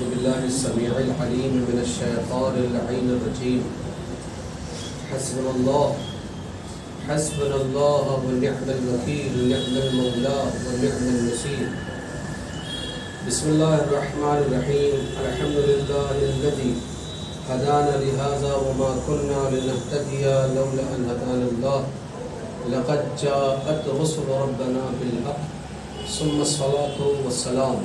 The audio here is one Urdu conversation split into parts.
أعوذ بالله السميع العليم من الشيطان اللعين الرجيم. حسبنا الله ونعم الوكيل، نعم المولى ونعم النصير. بسم الله الرحمن الرحيم. الحمد لله الذي هدانا لهذا وما كنا لنهتدي لولا أن هدانا الله. لقد جاءت رسل ربنا بالحق ثم الصلاة والسلام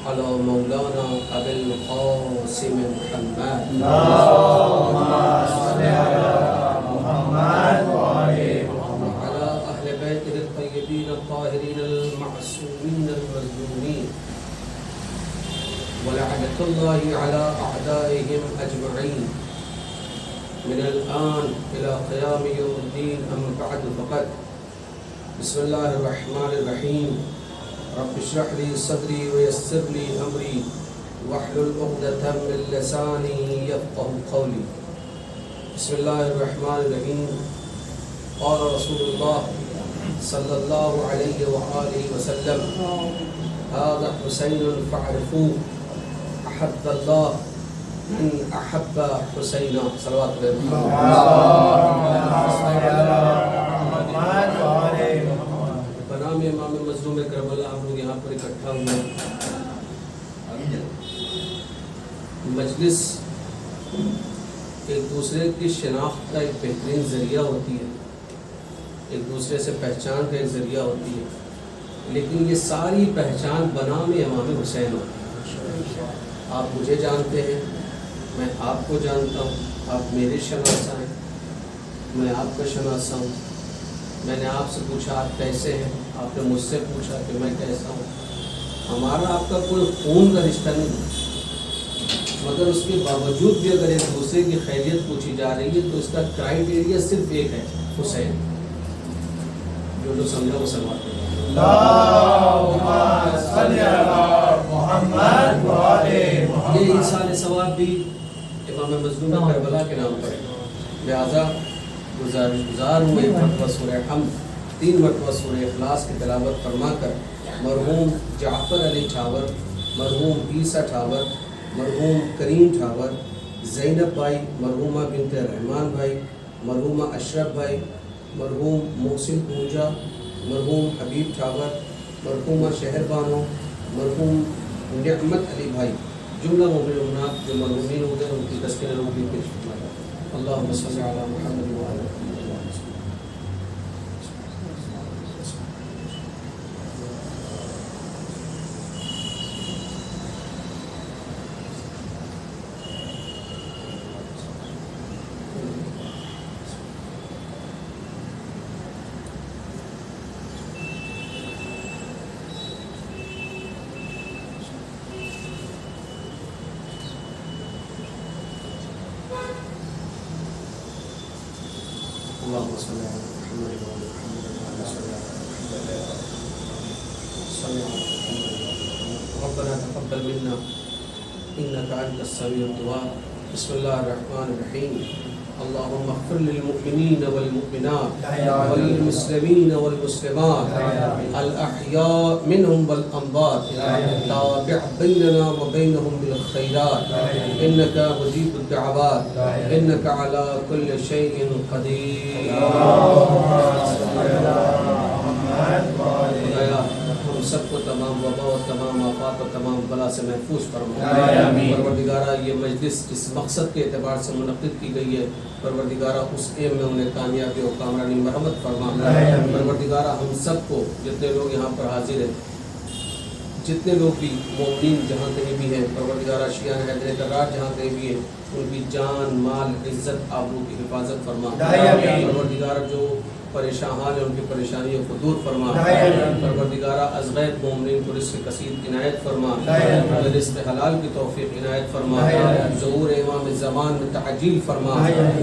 على مولانا أبي القاسم محمد. اللهم صل على محمد وآل محمد وعلى أهل بيته الطيبين الطاهرين المعصومين المظلومين، ولعنة الله على أعدائهم أجمعين من الآن إلى قيام يوم الدين. أما بعد فقد بسم الله الرحمن الرحيم. رب اشرح لي صدري ويسر لي أمري واحلل عقدة من لساني يفقهوا قولي. بسم الله الرحمن الرحيم. قال رسول الله صلى الله عليه وآله وسلم: هذا حسين فاعرفوه أحب الله من أحب حسين. صلوات الله. بنام امام مظلوم کربلا ہم لوگ یہاں پر اکٹھا ہوئے. مجلس ایک دوسرے کی شناخت کا ایک بہترین ذریعہ ہوتی ہے، ایک دوسرے سے پہچان کا ایک ذریعہ ہوتی ہے، لیکن یہ ساری پہچان بنام امام حسین ہوتی ہے. آپ مجھے جانتے ہیں، میں آپ کو جانتا ہوں، آپ میرے شناسہ ہیں، میں آپ کا شناسہ ہوں. میں نے آپ سے پوچھا آپ کیسے ہیں، آپ نے مجھ سے پوچھا کہ میں کیسا ہوں. ہمارا آپ کا کوئی خون کا رشتہ نہیں ہے، مگر اس کے باوجود بھی اگر ایک دوسرے کی خیریت پوچھی جا رہی ہے تو اس کا کرائیٹیریا صرف ایک ہے: حسین. جو سمجھا وہ سلوات پڑھیں. اللہم صلی علی محمد وآل محمد. یہ ایصال ثواب بھی امام مظلوم کربلا کے نام پر ہے. لہذا گزار ہوں ایک مرتبہ سورہ حمد، 3 مرتبہ سورہ اخلاص کی تلاوت فرما کر مرحوم جعفر علی ٹھاور، مرحوم عیسیٰ ٹھاور، مرحوم کریم ٹھاور، زینب بھائی، مرحومہ بنت رحمان بھائی، مرحومہ اشرف بھائی، مرحوم محسن پونجا، مرحوم حبیب ٹھاور، مرحومہ شہر بانو، مرحوم نعمت علی بھائی، جملہ مومنات جو مرحومین ہو گئے ان کی تسکین روح بھی پیش فرمایا. اللہم صلی علی محمد وعلی محمد. اللهم صل على محمد وعلى محمد وعلى صل على محمد صل على محمد. ربنا تقبل منا انك انت السميع الدعاء. بسم الله الرحمن الرحيم. اللهم اغفر للمؤمنين والمؤمنات والمسلمين والمسلمات الأحياء منهم والأموات. تابع بيننا وبينهم بالخيرات إنك مجيب الدعوات إنك على كل شيء قدير. ہم سب کو تمام وبا و تمام آفات و تمام بلا سے محفوظ فرما. پروردگارہ یہ مجلس اس مقصد کے اعتبار سے منعقد کی گئی ہے، پروردگارہ اس ایم میں انہیں کامیابی و کامرانی مرحمت فرما. پروردگارہ ہم سب کو جتنے لوگ یہاں پر حاضر ہیں، جتنے لوگ بھی مومنین جہاں کہیں بھی ہیں، پروردگارہ شیعہ حیدر کرار جہاں کہیں بھی ہیں، ان کی جان مال عزت آبرو کی حفاظت فرما. پروردگارہ جو پریشان حال ہے ان کی پریشانیوں کو دور فرما. پروردگارہ از غیر مومنین کو رزق کثیر عنایت فرما، رزق حلال کی توفیق عنایت فرما، ظہور امام زمان میں تعجیل فرما.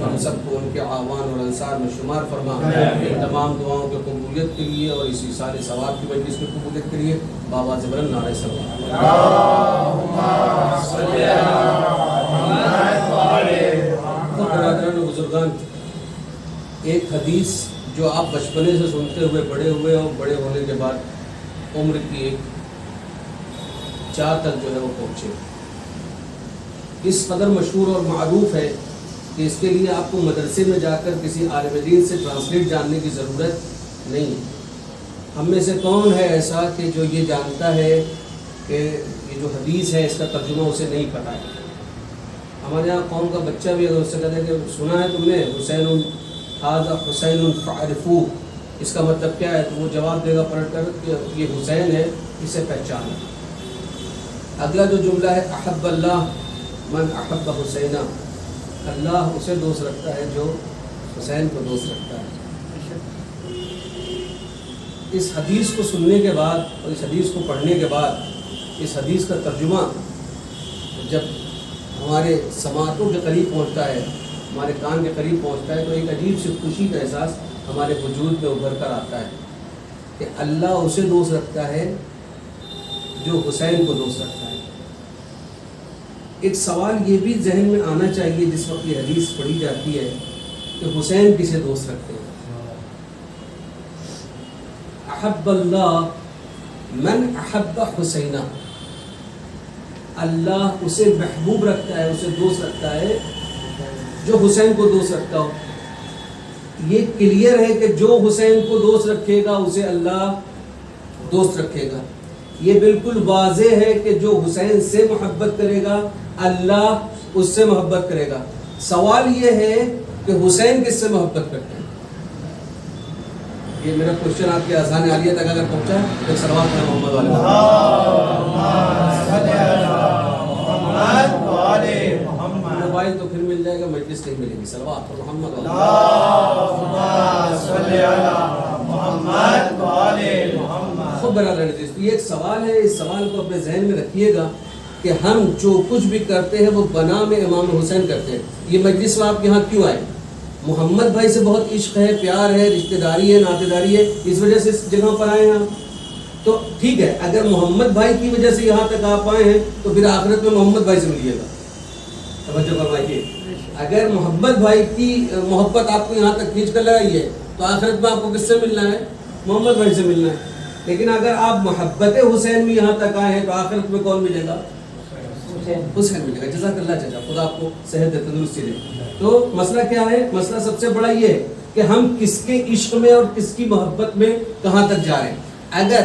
ہم سب کو ان کے اعوان اور انصار میں شمار فرما. ان تمام دعاؤں کی قبولیت کے لیے اور اسی سال ثواب کی مجلس کی قبولیت کے لیے بابا زبرن نعرہ صلوات. اللہم صلی علی محمد وآل محمد. برادران و بزرگان، ایک حدیث جو آپ بچپنے سے سنتے ہوئے بڑے ہوئے اور بڑے ہونے کے بعد عمر کی ایک 4 تک جو ہے وہ پہنچے. اس قدر مشہور اور معروف ہے کہ اس کے لیے آپ کو مدرسے میں جا کر کسی عالم دین سے ٹرانسلیٹ جاننے کی ضرورت نہیں ہے۔ ہم میں سے کون ہے ایسا کہ جو یہ جانتا ہے کہ یہ جو حدیث ہے اس کا ترجمہ اسے نہیں پتہ ہے؟ ہمارے یہاں قوم کا بچہ بھی اگر اس سے کہتے ہیں کہ سنا ہے تم نے حسین ھذا حسین فاعرفوہ، اس کا مطلب کیا ہے، تو وہ جواب دے گا پلٹ کر کہ یہ حسین ہے، اسے پہچانا۔ اگلا جو جملہ ہے احب اللہ من احب حسینہ، اللہ اسے دوست رکھتا ہے جو حسین کو دوست رکھتا ہے۔ اس حدیث کو سننے کے بعد اور اس حدیث کو پڑھنے کے بعد اس حدیث کا ترجمہ جب ہمارے سماعتوں کے قریب پہنچتا ہے، ہمارے کان کے قریب پہنچتا ہے، تو ایک عجیب سی خوشی کا احساس ہمارے وجود میں ابھر کر آتا ہے کہ اللہ اسے دوست رکھتا ہے جو حسین کو دوست رکھتا ہے۔ ایک سوال یہ بھی ذہن میں آنا چاہیے جس وقت یہ حدیث پڑھی جاتی ہے کہ حسین کسے دوست رکھتے ہیں؟ احب اللہ من احب حسینہ، اللہ اسے محبوب رکھتا ہے، اسے دوست رکھتا ہے جو حسین کو دوست رکھتا ہو۔ یہ کلیئر ہے کہ جو حسین کو دوست رکھے گا اسے اللہ دوست رکھے گا۔ یہ بالکل واضح ہے کہ جو حسین سے محبت کرے گا اللہ اس سے محبت کرے گا۔ سوال یہ ہے کہ حسین کس سے محبت کرتے ہیں؟ یہ میرا کوشچن آپ کے اذہان عالیہ تک اگر پہنچا ہے تو صلوات ہے محمد والے موبائل تو پھر مل جائے گا، مجلس نہیں ملے گی۔ صلوات محمد خود برادر عزیز، یہ ایک سوال ہے، اس سوال کو اپنے ذہن میں رکھیے گا کہ ہم جو کچھ بھی کرتے ہیں وہ بنا میں امام حسین کرتے ہیں۔ یہ مجلس میں آپ یہاں کیوں آئے؟ محمد بھائی سے بہت عشق ہے، پیار ہے، رشتہ داری ہے، ناطے داری ہے، اس وجہ سے اس جگہ پر آئے ہیں ہم۔ تو ٹھیک ہے، اگر محمد بھائی کی وجہ سے یہاں تک آپ آئے ہیں تو پھر آخرت میں محمد بھائی سے ملیے گا۔ توجہ فرمائیے، اگر محمد بھائی کی محبت آپ کو یہاں تک کھینچ کر لگائی ہے تو آخرت میں آپ کو کس سے ملنا ہے؟ محمد بھائی سے ملنا ہے۔ لیکن اگر آپ محبت حسین میں یہاں تک آئے ہیں تو آخرت میں کون ملے گا؟ حسین ملے گا۔ جزاک اللہ چچا، خدا آپ کو صحت دے، تندرستی دے۔ تو مسئلہ کیا ہے؟ مسئلہ سب سے بڑا یہ ہے کہ ہم کس کے عشق میں اور کس کی محبت میں کہاں تک جا رہے ہیں۔ اگر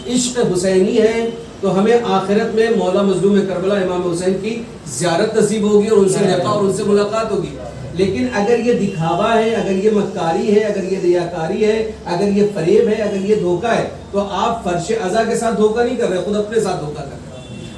عشق حسینی ہے تو ہمیں آخرت میں مولا مظلوم کربلا امام حسین کی زیارت نصیب ہوگی اور ان سے لقاء اور ان سے ملاقات ہوگی۔ لیکن اگر یہ دکھاوا ہے، اگر یہ مکاری ہے، اگر یہ ریاکاری ہے، اگر یہ فریب ہے، اگر یہ دھوکہ ہے، تو آپ فرش عزا کے ساتھ دھوکہ نہیں کر رہے، خود اپنے ساتھ دھوکہ کر رہے۔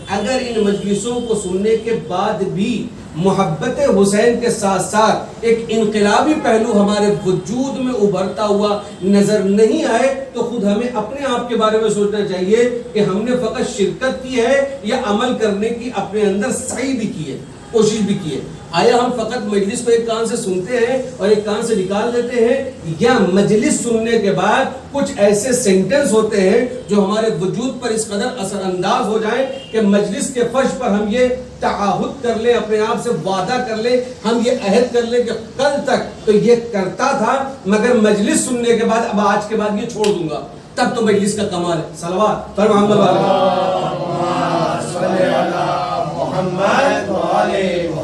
اگر ان مجلسوں کو سننے کے بعد بھی محبت حسین کے ساتھ ساتھ ایک انقلابی پہلو ہمارے وجود میں ابھرتا ہوا نظر نہیں آئے تو خود ہمیں اپنے آپ کے بارے میں سوچنا چاہیے کہ ہم نے فقط شرکت کی ہے یا عمل کرنے کی اپنے اندر سعی بھی کی ہے، کوشش بھی کی ہے۔ آیا ہم فقط مجلس کو ایک کان سے سنتے ہیں اور ایک کان سے نکال دیتے ہیں، یا مجلس سننے کے بعد کچھ ایسے سینٹنس ہوتے ہیں جو ہمارے وجود پر اس قدر اثر انداز ہو جائیں کہ مجلس کے فرش پر ہم یہ تعہد کر لیں، اپنے آپ سے وعدہ کر لیں، ہم یہ عہد کر لیں کہ کل تک تو یہ کرتا تھا مگر مجلس سننے کے بعد اب آج کے بعد یہ چھوڑ دوں گا، تب تو مجلس کا کمال ہے۔ صلوات پر محمد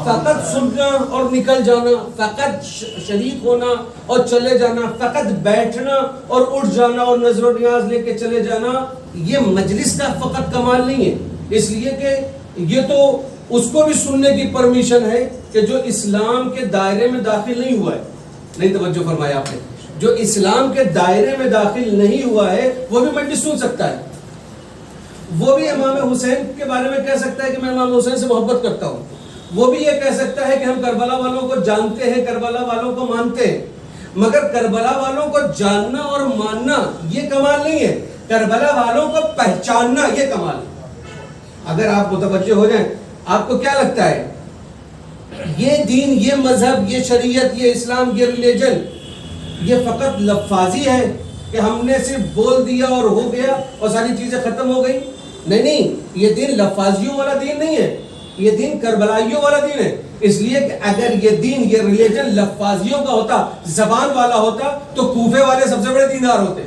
فقط سننا اور نکل جانا، فقط شریک ہونا اور چلے جانا، فقط بیٹھنا اور اٹھ جانا اور نظر و نیاز لے کے چلے جانا، یہ مجلس کا فقط کمال نہیں ہے۔ اس لیے کہ یہ تو اس کو بھی سننے کی پرمیشن ہے کہ جو اسلام کے دائرے میں داخل نہیں ہوا ہے۔ نہیں توجہ فرمایا آپ نے؟ جو اسلام کے دائرے میں داخل نہیں ہوا ہے وہ بھی مجلس سن سکتا ہے، وہ بھی امام حسین کے بارے میں کہہ سکتا ہے کہ میں امام حسین سے محبت کرتا ہوں، وہ بھی یہ کہہ سکتا ہے کہ ہم کربلا والوں کو جانتے ہیں، کربلا والوں کو مانتے ہیں۔ مگر کربلا والوں کو جاننا اور ماننا یہ کمال نہیں ہے، کربلا والوں کو پہچاننا یہ کمال ہے۔ اگر آپ متوجہ ہو جائیں، آپ کو کیا لگتا ہے یہ دین، یہ مذہب، یہ شریعت، یہ اسلام، یہ ریلیجن یہ فقط لفاظی ہے کہ ہم نے صرف بول دیا اور ہو گیا اور ساری چیزیں ختم ہو گئی؟ نہیں، یہ دین لفاظیوں والا دین نہیں ہے، یہ دین کربلائیوں والا دین ہے۔ اس لیے کہ اگر یہ دین، یہ ریلیجن لفاظیوں کا ہوتا، زبان والا ہوتا تو کوفے والے سب سے بڑے دیندار ہوتے،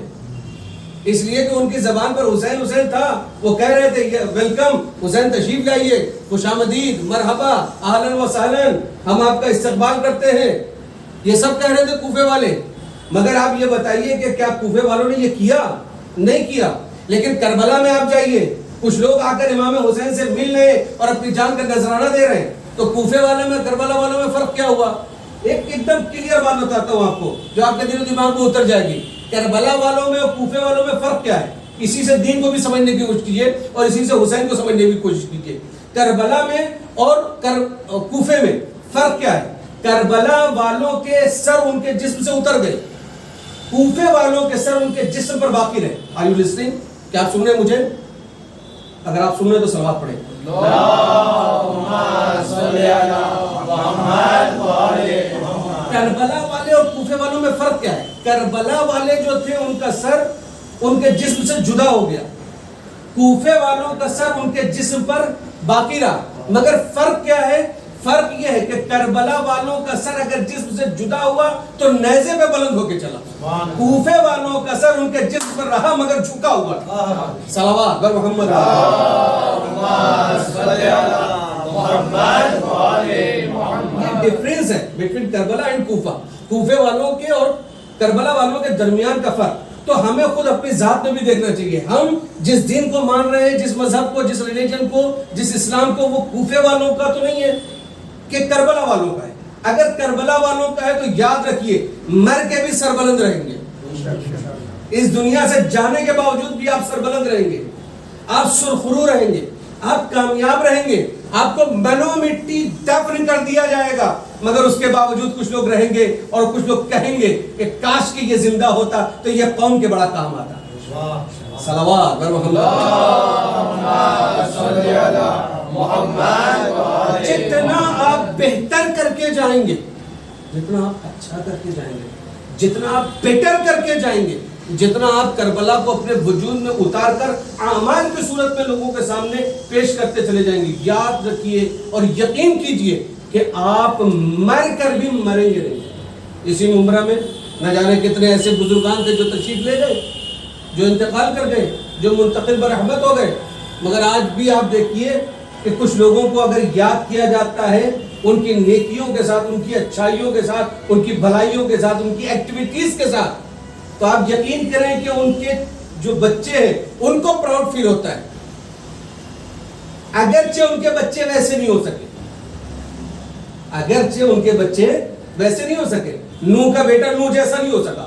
اس لیے کہ ان کی زبان پر حسین حسین تھا. وہ کہہ رہے تھے ویلکم حسین تشریف لائیے, خوش آمدید, مرحبا, اہلاً و سہلاً, ہم آپ کا استقبال کرتے ہیں. یہ سب کہہ رہے تھے کوفے والے. مگر آپ یہ بتائیے کہ کیا کوفے والوں نے یہ کیا؟ نہیں کیا. لیکن کربلا میں آپ جائیے, کچھ لوگ آ کر امام حسین سے مل رہے اور اپنی جان کا نذرانہ دے رہے ہیں. تو کوفے والوں میں کربلا والوں میں فرق کیا ہوا؟ ایک دم کلیئر بات بتاتا ہوں آپ کو جو آپ کے دل و دماغ کو اتر جائے گی. کربلا والوں میں اور کوفے والوں میں فرق کیا ہے؟ اسی سے دین کو بھی سمجھنے کی کوشش کیجیے اور اسی سے حسین کو سمجھنے کی کوشش کیجیے. کربلا میں اور کوفے میں فرق کیا ہے؟ کربلا والوں کے سر ان کے جسم سے اتر گئے, کوفے والوں کے سر ان کے جسم پر باقی رہے. Are you listening? کیا آپ سن رہے ہیں مجھے؟ اگر آپ سن رہے ہیں تو صلوات پڑھیں. کربلا والے اور کوفے والوں میں فرق کیا ہے؟ کربلا والے جو تھے ان کا سر ان کے جسم سے جدا ہو گیا, کوفے والوں کا سر ان کے جسم پر باقی رہا. مگر فرق کیا ہے؟ فرق یہ ہے کہ کربلا والوں کا سر اگر جسم سے جدا ہوا تو نیزے پہ بلند ہو کے چلا, کوفے والوں کا سر ان کے جسم پر رہا مگر جھکا ہوا. صلوات بر محمد. یہ ڈفرینس ہے بٹوین کربلا اینڈ کوفہ, کوفے والوں کے اور کربلا والوں کے درمیان کا فرق. تو ہمیں خود اپنی ذات میں بھی دیکھنا چاہیے. ہم جس دین کو مان رہے ہیں, جس مذہب کو, جس ریلیجن کو, جس اسلام کو, وہ کوفے والوں کا تو نہیں ہے کہ کربلا والوں کا ہے. اگر کربلا والوں کا ہے تو یاد رکھیے مر کے بھی سربلند رہیں گے. اس دنیا سے جانے کے باوجود بھی آپ سربلند رہیں گے, آپ سرخرو رہیں گے, آپ کامیاب رہیں گے. آپ کو منو مٹی دفن کر دیا جائے گا, مگر اس کے باوجود کچھ لوگ رہیں گے اور کچھ لوگ کہیں گے کہ کاش کہ یہ زندہ ہوتا تو یہ قوم کے بڑا کام آتا. صلوات بر محمد. جتنا آپ بہتر کر کے جائیں گے, جتنا آپ اچھا کر کے جائیں گے, جتنا آپ بیٹر کر کے جائیں گے, جتنا آپ کربلا کو اپنے وجود میں اتار کر اعمال کی صورت میں لوگوں کے سامنے پیش کرتے چلے جائیں گے, یاد رکھیے اور یقین کیجئے کہ آپ مر کر بھی مریں گے نہیں. اسی عمرہ میں نہ جانے کتنے ایسے بزرگان تھے جو تشریف لے گئے, جو انتقال کر گئے, جو منتقل برحمت ہو گئے. مگر آج بھی آپ دیکھیے کہ کچھ لوگوں کو اگر یاد کیا جاتا ہے ان کی نیکیوں کے ساتھ, ان کی اچھائیوں کے ساتھ, ان کی بھلائیوں کے ساتھ, ان کی ایکٹیویٹیز کے ساتھ, تو آپ یقین کریں کہ ان کے جو بچے ہیں ان کو پراؤڈ فیل ہوتا ہے. اگرچہ ان کے بچے ویسے نہیں ہو سکے, اگرچہ ان کے بچے ویسے نہیں ہو سکے. نوح کا بیٹا نوح جیسا نہیں ہو سکا.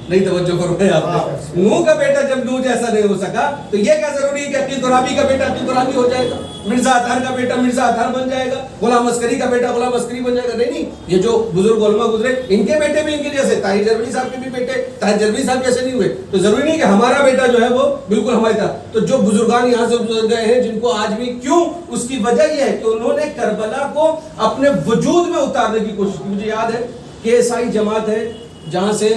نہیں توجہ کرو ہے آپ نے. نوح کا بیٹا جب نوح جیسا نہیں ہو سکا تو یہ کیا ضروری ہے کہ عقیل ترابی کا بیٹا عقیل ترابی ہو جائے گا, مرزا اطہر کا بیٹا مرزا اطہر بن جائے گا, غلام عسکری کا بیٹا غلام عسکری بن جائے گا. نہیں, یہ جو بزرگ علماء گزرے ان کے بیٹے بھی ان کے جیسے, طاہر جربی صاحب کے بھی بیٹے طاہر جربی صاحب جیسے نہیں ہوئے. تو ضروری نہیں کہ ہمارا بیٹا جو ہے وہ بالکل ہماری طرح. تو جو بزرگان یہاں سے گزر گئے ہیں جن کو آج بھی, کیوں, اس کی وجہ یہ ہے کہ انہوں نے کربلا کو اپنے وجود میں اتارنے کی کوشش کی. مجھے یاد ہے کہ عیسائی جماعت ہے جہاں سے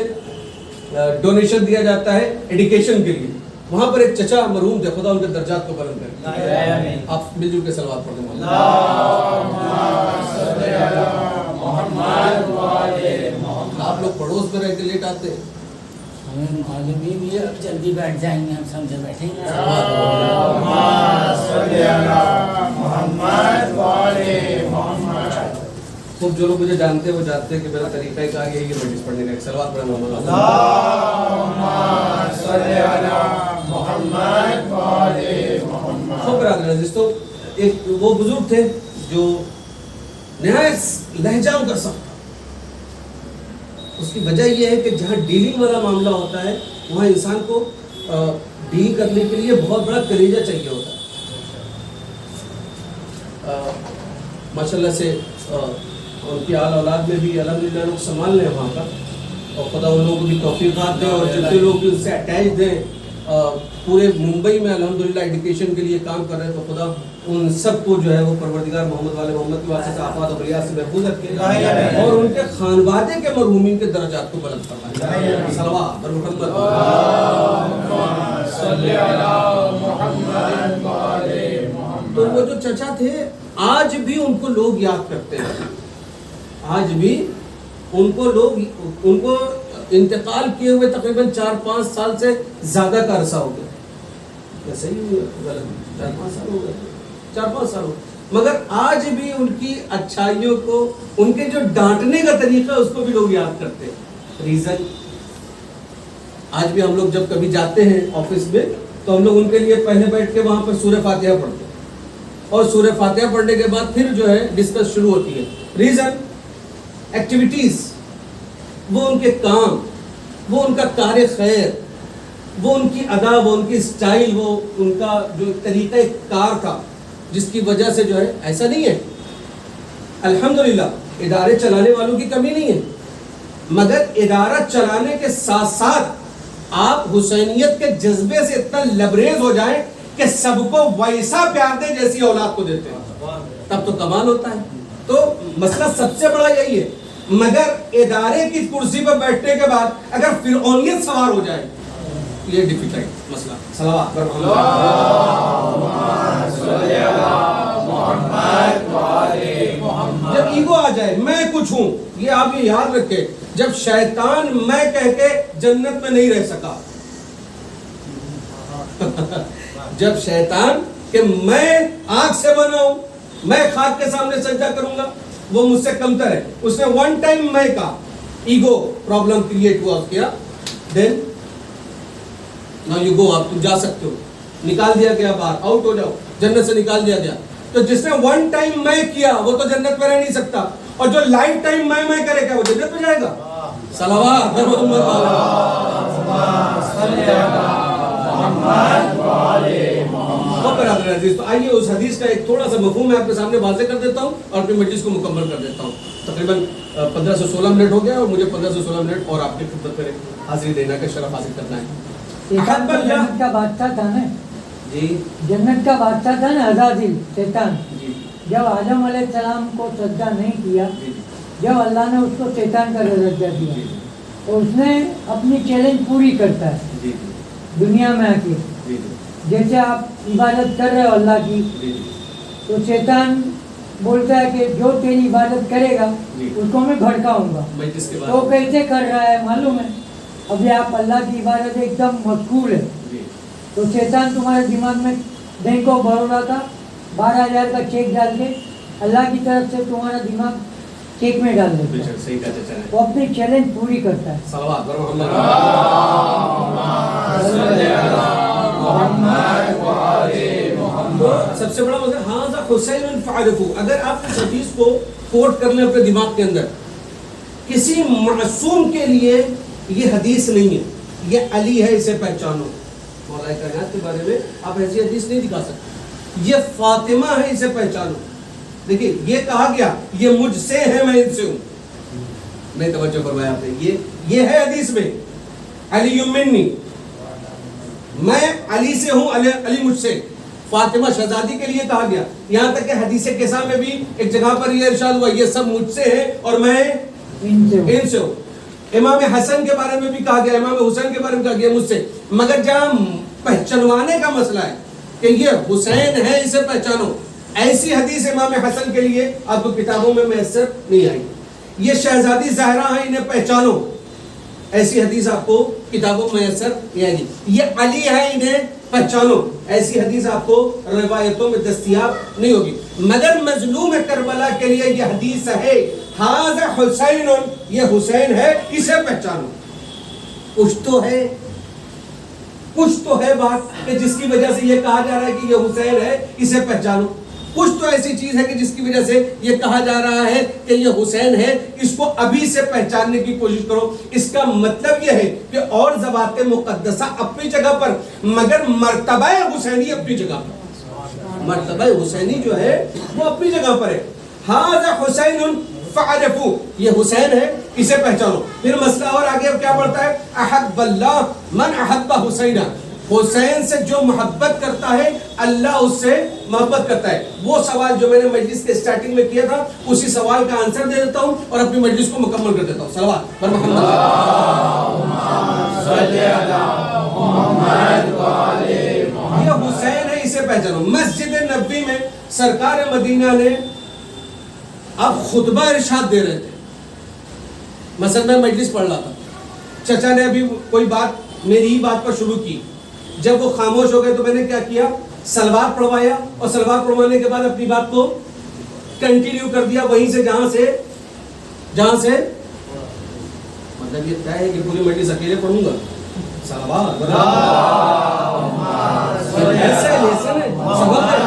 ڈونیشن دیا جاتا ہے ایڈوکیشن کے لیے, وہاں پر ایک چچا مرحوم تھے, خدا ان کے درجات کو بلند کرے. آپ مل جل کے صلوات پڑھ دیں. آپ لوگ پڑوس میں رہ کے لیٹ آتے ہیں, معلوم یہ اب جلدی بیٹھ جائیں گے, ہم سمجھے بیٹھیں گے. خوب جو لوگ مجھے جانتے ہیں وہ جانتے ہیں کہ میرا طریقہ ایک آگے یہ مجلس پڑھنے کا. ایک صلوات پڑھیں محمد. خوب برادر عزیز, تو ایک وہ بزرگ تھے جو نہایت لہجہ ان کا سخت تھا. اس کی وجہ یہ ہے کہ جہاں ڈیلنگ والا معاملہ ہوتا ہے وہاں انسان کو ڈیل کرنے کے لیے بہت بڑا کلیجہ چاہیے ہوتا ہے. ماشاءاللہ سے ان کی آل اولاد میں بھی الحمدللہ لوگ سنبھال لیں وہاں پر, اور خدا ان لوگوں کو بھی توفیقات دے, اور جتنے لوگ بھی ان سے اٹیچ دیں. پورے ممبئی میں الحمدللہ ایڈوکیشن کے لیے کام کر رہے ہیں, تو خدا ان سب کو جو ہے وہ پروردگار محمد والے محمد کی واسطے سے آفات و بلیات سے محفوظ رکھے اور ان کے خانوادے کے مرحومین کے درجات کو بلند فرمائے. صلوات بر محمد. تو وہ جو چچا تھے آج بھی ان کو لوگ یاد کرتے ہیں, آج بھی ان کو لوگ, ان کو انتقال کیے ہوئے تقریباً 4-5 سال سے زیادہ کا عرصہ ہو گیا. صحیح غلط 4-5 سال ہو گئے. 4-5 سال ہو گئے. مگر آج بھی ان کی اچھائیوں کو، ان کے جو ڈانٹنے کا طریقہ ہے اس کو بھی لوگ یاد کرتے ہیں. ریزن آج بھی ہم لوگ جب کبھی جاتے ہیں آفس میں تو ہم لوگ ان کے لیے پہلے بیٹھ کے وہاں پر سورہ فاتحہ پڑھتے ہیں اور سورہ فاتحہ پڑھنے کے بعد پھر جو ہے ڈسکس شروع ہوتی ہے. ریزن ایکٹیویٹیز، وہ ان کے کام، وہ ان کا کار خیر، وہ ان کی ادا، وہ ان کی سٹائل، وہ ان کا جو طریقہ کار تھا جس کی وجہ سے جو ہے ایسا نہیں ہے. الحمدللہ ادارے چلانے والوں کی کمی نہیں ہے، مگر ادارہ چلانے کے ساتھ ساتھ آپ حسینیت کے جذبے سے اتنا لبریز ہو جائیں کہ سب کو ویسا پیار دے جیسی اولاد کو دیتے ہیں، تب تو کمال ہوتا ہے. تو مسئلہ سب سے بڑا یہی ہے. مگر ادارے کی کرسی پر بیٹھنے کے بعد اگر فرعونیت سوار ہو جائے یہ ڈیفیکلٹ مسئلہ. صلوات جب ایگو آ جائے، میں کچھ ہوں، یہ آپ یہ یاد رکھیں. جب شیطان میں کہہ کے جنت میں نہیں رہ سکا، جب شیطان کہ میں آگ سے بنا ہوں، میں خاک کے سامنے سجدہ کروں گا، وہ مجھ سے کمتر ہے، اس نے ون ٹائم میں کہا، ایگو پرابلم کریٹ ہوا کیا، دین now you go، آپ تم جا سکتے ہو، نکال دیا گیا باہر، آؤٹ ہو جاؤ، جنت سے نکال دیا گیا. تو جس نے ون ٹائم میں کیا وہ تو جنت میں رہ نہیں سکتا، اور جو لائف ٹائم میں کرے گا وہ جنت میں جائے گا. صلوات عزیز. تو آئیے اس حدیث کا ایک تھوڑا سا مفہوم میں آپ کے سامنے واضح کر دیتا ہوں اور اپنی مجلس کو مکمل کر دیتا ہوں. تقریباً 15 سے 16 منٹ ہو گیا اور مجھے 15 سے 16 منٹ اور آپ کی خدمت میں حاضری دینا کا شرف حاصل کرنا ہے. جنت کا بادشاہ تھا نا جی، جنت کا بادشاہ تھا نا عزازیل شیطان. جی جب آدم علیہ السلام کو سجدہ نہیں کیا، جی جب اللہ نے اس کو شیطان کا درجہ دیا جی اور اس نے اپنی چیلنج پوری کرتا ہے جی دنیا میں آ کے. جی جیسے آپ عبادت کر رہے ہو اللہ کی، جی تو شیطان بولتا ہے کہ جو تیری عبادت کرے گا جی اس کو میں بھڑکاؤں گا. میں جس کے تو بعد کیسے کر رہا ہے معلوم ہے؟ ابھی آپ اللہ کی عبادت ایک دم مشغول ہے، جی تو شیطان تمہارے دماغ میں بینک آف بڑودا کا 12,000 کا چیک ڈال کے اللہ کی طرف سے تمہارا دماغ چیک میں ڈال دیتا ہے. صحیح کہتے چلیں. وہ اپنی چیلنج پوری کرتا ہے. صلوات تو سب سے بڑا مطلب ہاں حسین فعرفو. اگر آپ اس حدیث کو کوٹ کر لیں اپنے دماغ کے اندر، کسی معصوم کے لیے یہ حدیث نہیں ہے، یہ علی ہے اسے پہچانو. مولا کائنات کے بارے میں آپ ایسی حدیث نہیں دکھا سکتے. یہ فاطمہ ہے اسے پہچانو. دیکھیے یہ کہا گیا یہ مجھ سے ہے میں ان سے ہوں. میں توجہ فرمایا آپ نے، یہ ہے حدیث میں علی منی، میں علی سے ہوں، علی مجھ سے. فاطمہ شہزادی کے لیے کہا گیا. یہاں تک کہ حدیث قصہ میں بھی ایک جگہ پر یہ ارشاد ہوا یہ سب مجھ سے ہے اور میں ان سے ہوں. امام حسن کے بارے میں بھی کہا گیا، امام حسین کے بارے میں کہا گیا مجھ سے. مگر جہاں پہچانوانے کا مسئلہ ہے کہ یہ حسین ہے اسے پہچانو، ایسی حدیث امام حسن کے لیے آپ کو کتابوں میں میسر نہیں آئی. یہ شہزادی زہرا ہیں انہیں پہچانو، ایسی حدیث آپ کو کتابوں میں میسر نہیں آئی. یہ علی ہے انہیں پہچانو، ایسی حدیث آپ کو روایتوں میں دستیاب نہیں ہوگی. مگر مظلوم کربلا کے لیے یہ حدیث ہے ھذا حسین، یہ حسین ہے اسے پہچانو. کچھ تو ہے بات کہ جس کی وجہ سے یہ کہا جا رہا ہے کہ یہ حسین ہے اسے پہچانو. کچھ تو ایسی چیز ہے کہ جس کی وجہ سے یہ کہا جا رہا ہے کہ یہ حسین ہے، اس کو ابھی سے پہچاننے کی کوشش کرو. اس کا مطلب یہ ہے کہ اور ذوات مقدسہ اپنی جگہ پر، مگر مرتبہ حسینی اپنی جگہ پر. مرتبہ حسینی جو ہے وہ اپنی جگہ پر ہے. ھذا حسین فعرفو، یہ حسین ہے اسے پہچانو. پھر مسئلہ اور آگے اب کیا بڑھتا ہے، احب اللہ من احب حسینہ، حسین سے جو محبت کرتا ہے اللہ اس سے محبت کرتا ہے. وہ سوال جو میں نے مجلس کے سٹارٹنگ میں کیا تھا اسی سوال کا آنسر دے دیتا ہوں اور اپنی مجلس کو مکمل کر دیتا ہوں. صلوات پر محمد. یہ حسین ہے اسے پہچانو. مسجد نبوی میں سرکار مدینہ نے اب خطبہ ارشاد دے رہے تھے. مثلا میں مجلس پڑھ رہا تھا چچا نے ابھی کوئی بات میری ہی بات پر شروع کی، جب وہ خاموش ہو گئے تو میں نے کیا کیا، سلوات پڑھوایا، اور سلوات پڑھوانے کے بعد اپنی بات کو کنٹینیو کر دیا وہیں سے جہاں سے مطلب یہ طے ہے کہ پوری مجلس اکیلے پڑھوں گا، سلوات ایسا لیسن ہے، سبق ہے۔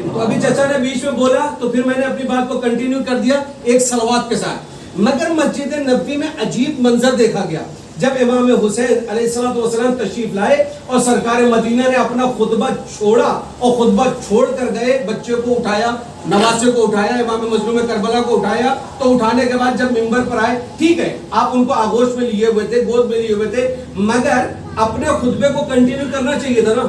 تو ابھی چچا نے بیچ میں بولا تو پھر میں نے اپنی بات کو کنٹینیو کر دیا ایک سلوات کے ساتھ۔ مگر مسجد نبوی میں عجیب منظر دیکھا گیا جب امام حسین علیہ السلام تشریف لائے اور سرکار مدینہ نے اپنا خطبہ چھوڑا اور خطبہ چھوڑ کر گئے، بچے کو اٹھایا، نواسے کو اٹھایا، امام مظلوم کربلا کو اٹھایا، تو اٹھانے کے بعد جب منبر پر آئے، ٹھیک ہے آپ ان کو آغوش میں لیے ہوئے تھے، گود میں لیے ہوئے تھے، مگر اپنے خطبے کو کنٹینیو کرنا چاہیے تھا نا۔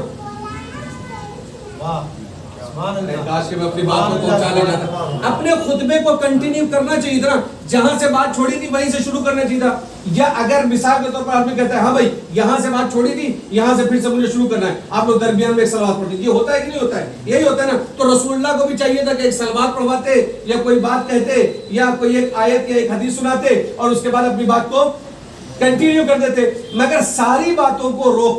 کاش کہ میں اپنی بات کو پہنچانے جاتا، اپنے خطبے کو کنٹینیو کرنا چاہیے تھا نا، جہاں سے بات چھوڑی تھی وہیں سے شروع کرنا چاہیے تھا۔ یا اگر مثال کے طور پر آدمی کہتا ہے ہاں بھائی یہاں سے بات چھوڑی تھی، یہاں سے پھر سے مجھے شروع کرنا ہے، آپ لوگ درمیان میں ایک سلوات پڑھتے، یہ ہوتا ہے کہ نہیں ہوتا ہے؟ یہی ہوتا ہے نا۔ تو رسول اللہ کو بھی چاہیے تھا کہ ایک سلوات پڑھواتے یا کوئی بات کہتے یا کوئی ایک آیت یا ایک حدیث سناتے اور اس کے بعد اپنی بات کو کنٹینیو کر دیتے، مگر ساری باتوں کو روک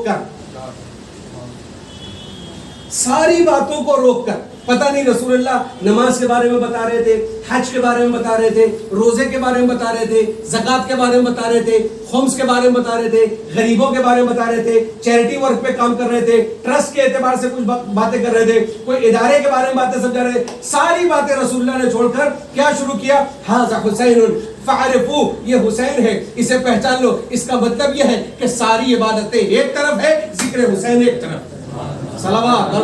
کر پتہ نہیں رسول اللہ نماز کے بارے میں بتا رہے تھے، حج کے بارے میں بتا رہے تھے، روزے کے بارے میں بتا رہے تھے، زکوٰۃ کے بارے میں بتا رہے تھے، خمس کے بارے میں بتا رہے تھے، غریبوں کے بارے میں بتا رہے تھے، چیریٹی ورک پہ کام کر رہے تھے، ٹرسٹ کے اعتبار سے کچھ باتیں کر رہے تھے، کوئی ادارے کے بارے میں باتیں سمجھا رہے تھے، ساری باتیں رسول اللہ نے چھوڑ کر کیا شروع کیا، ھذا حسین فعرفوا، یہ حسین ہے اسے پہچان لو۔ اس کا مطلب یہ ہے کہ ساری عبادتیں ایک طرف ہے، ذکر حسین ایک طرف۔ صلوات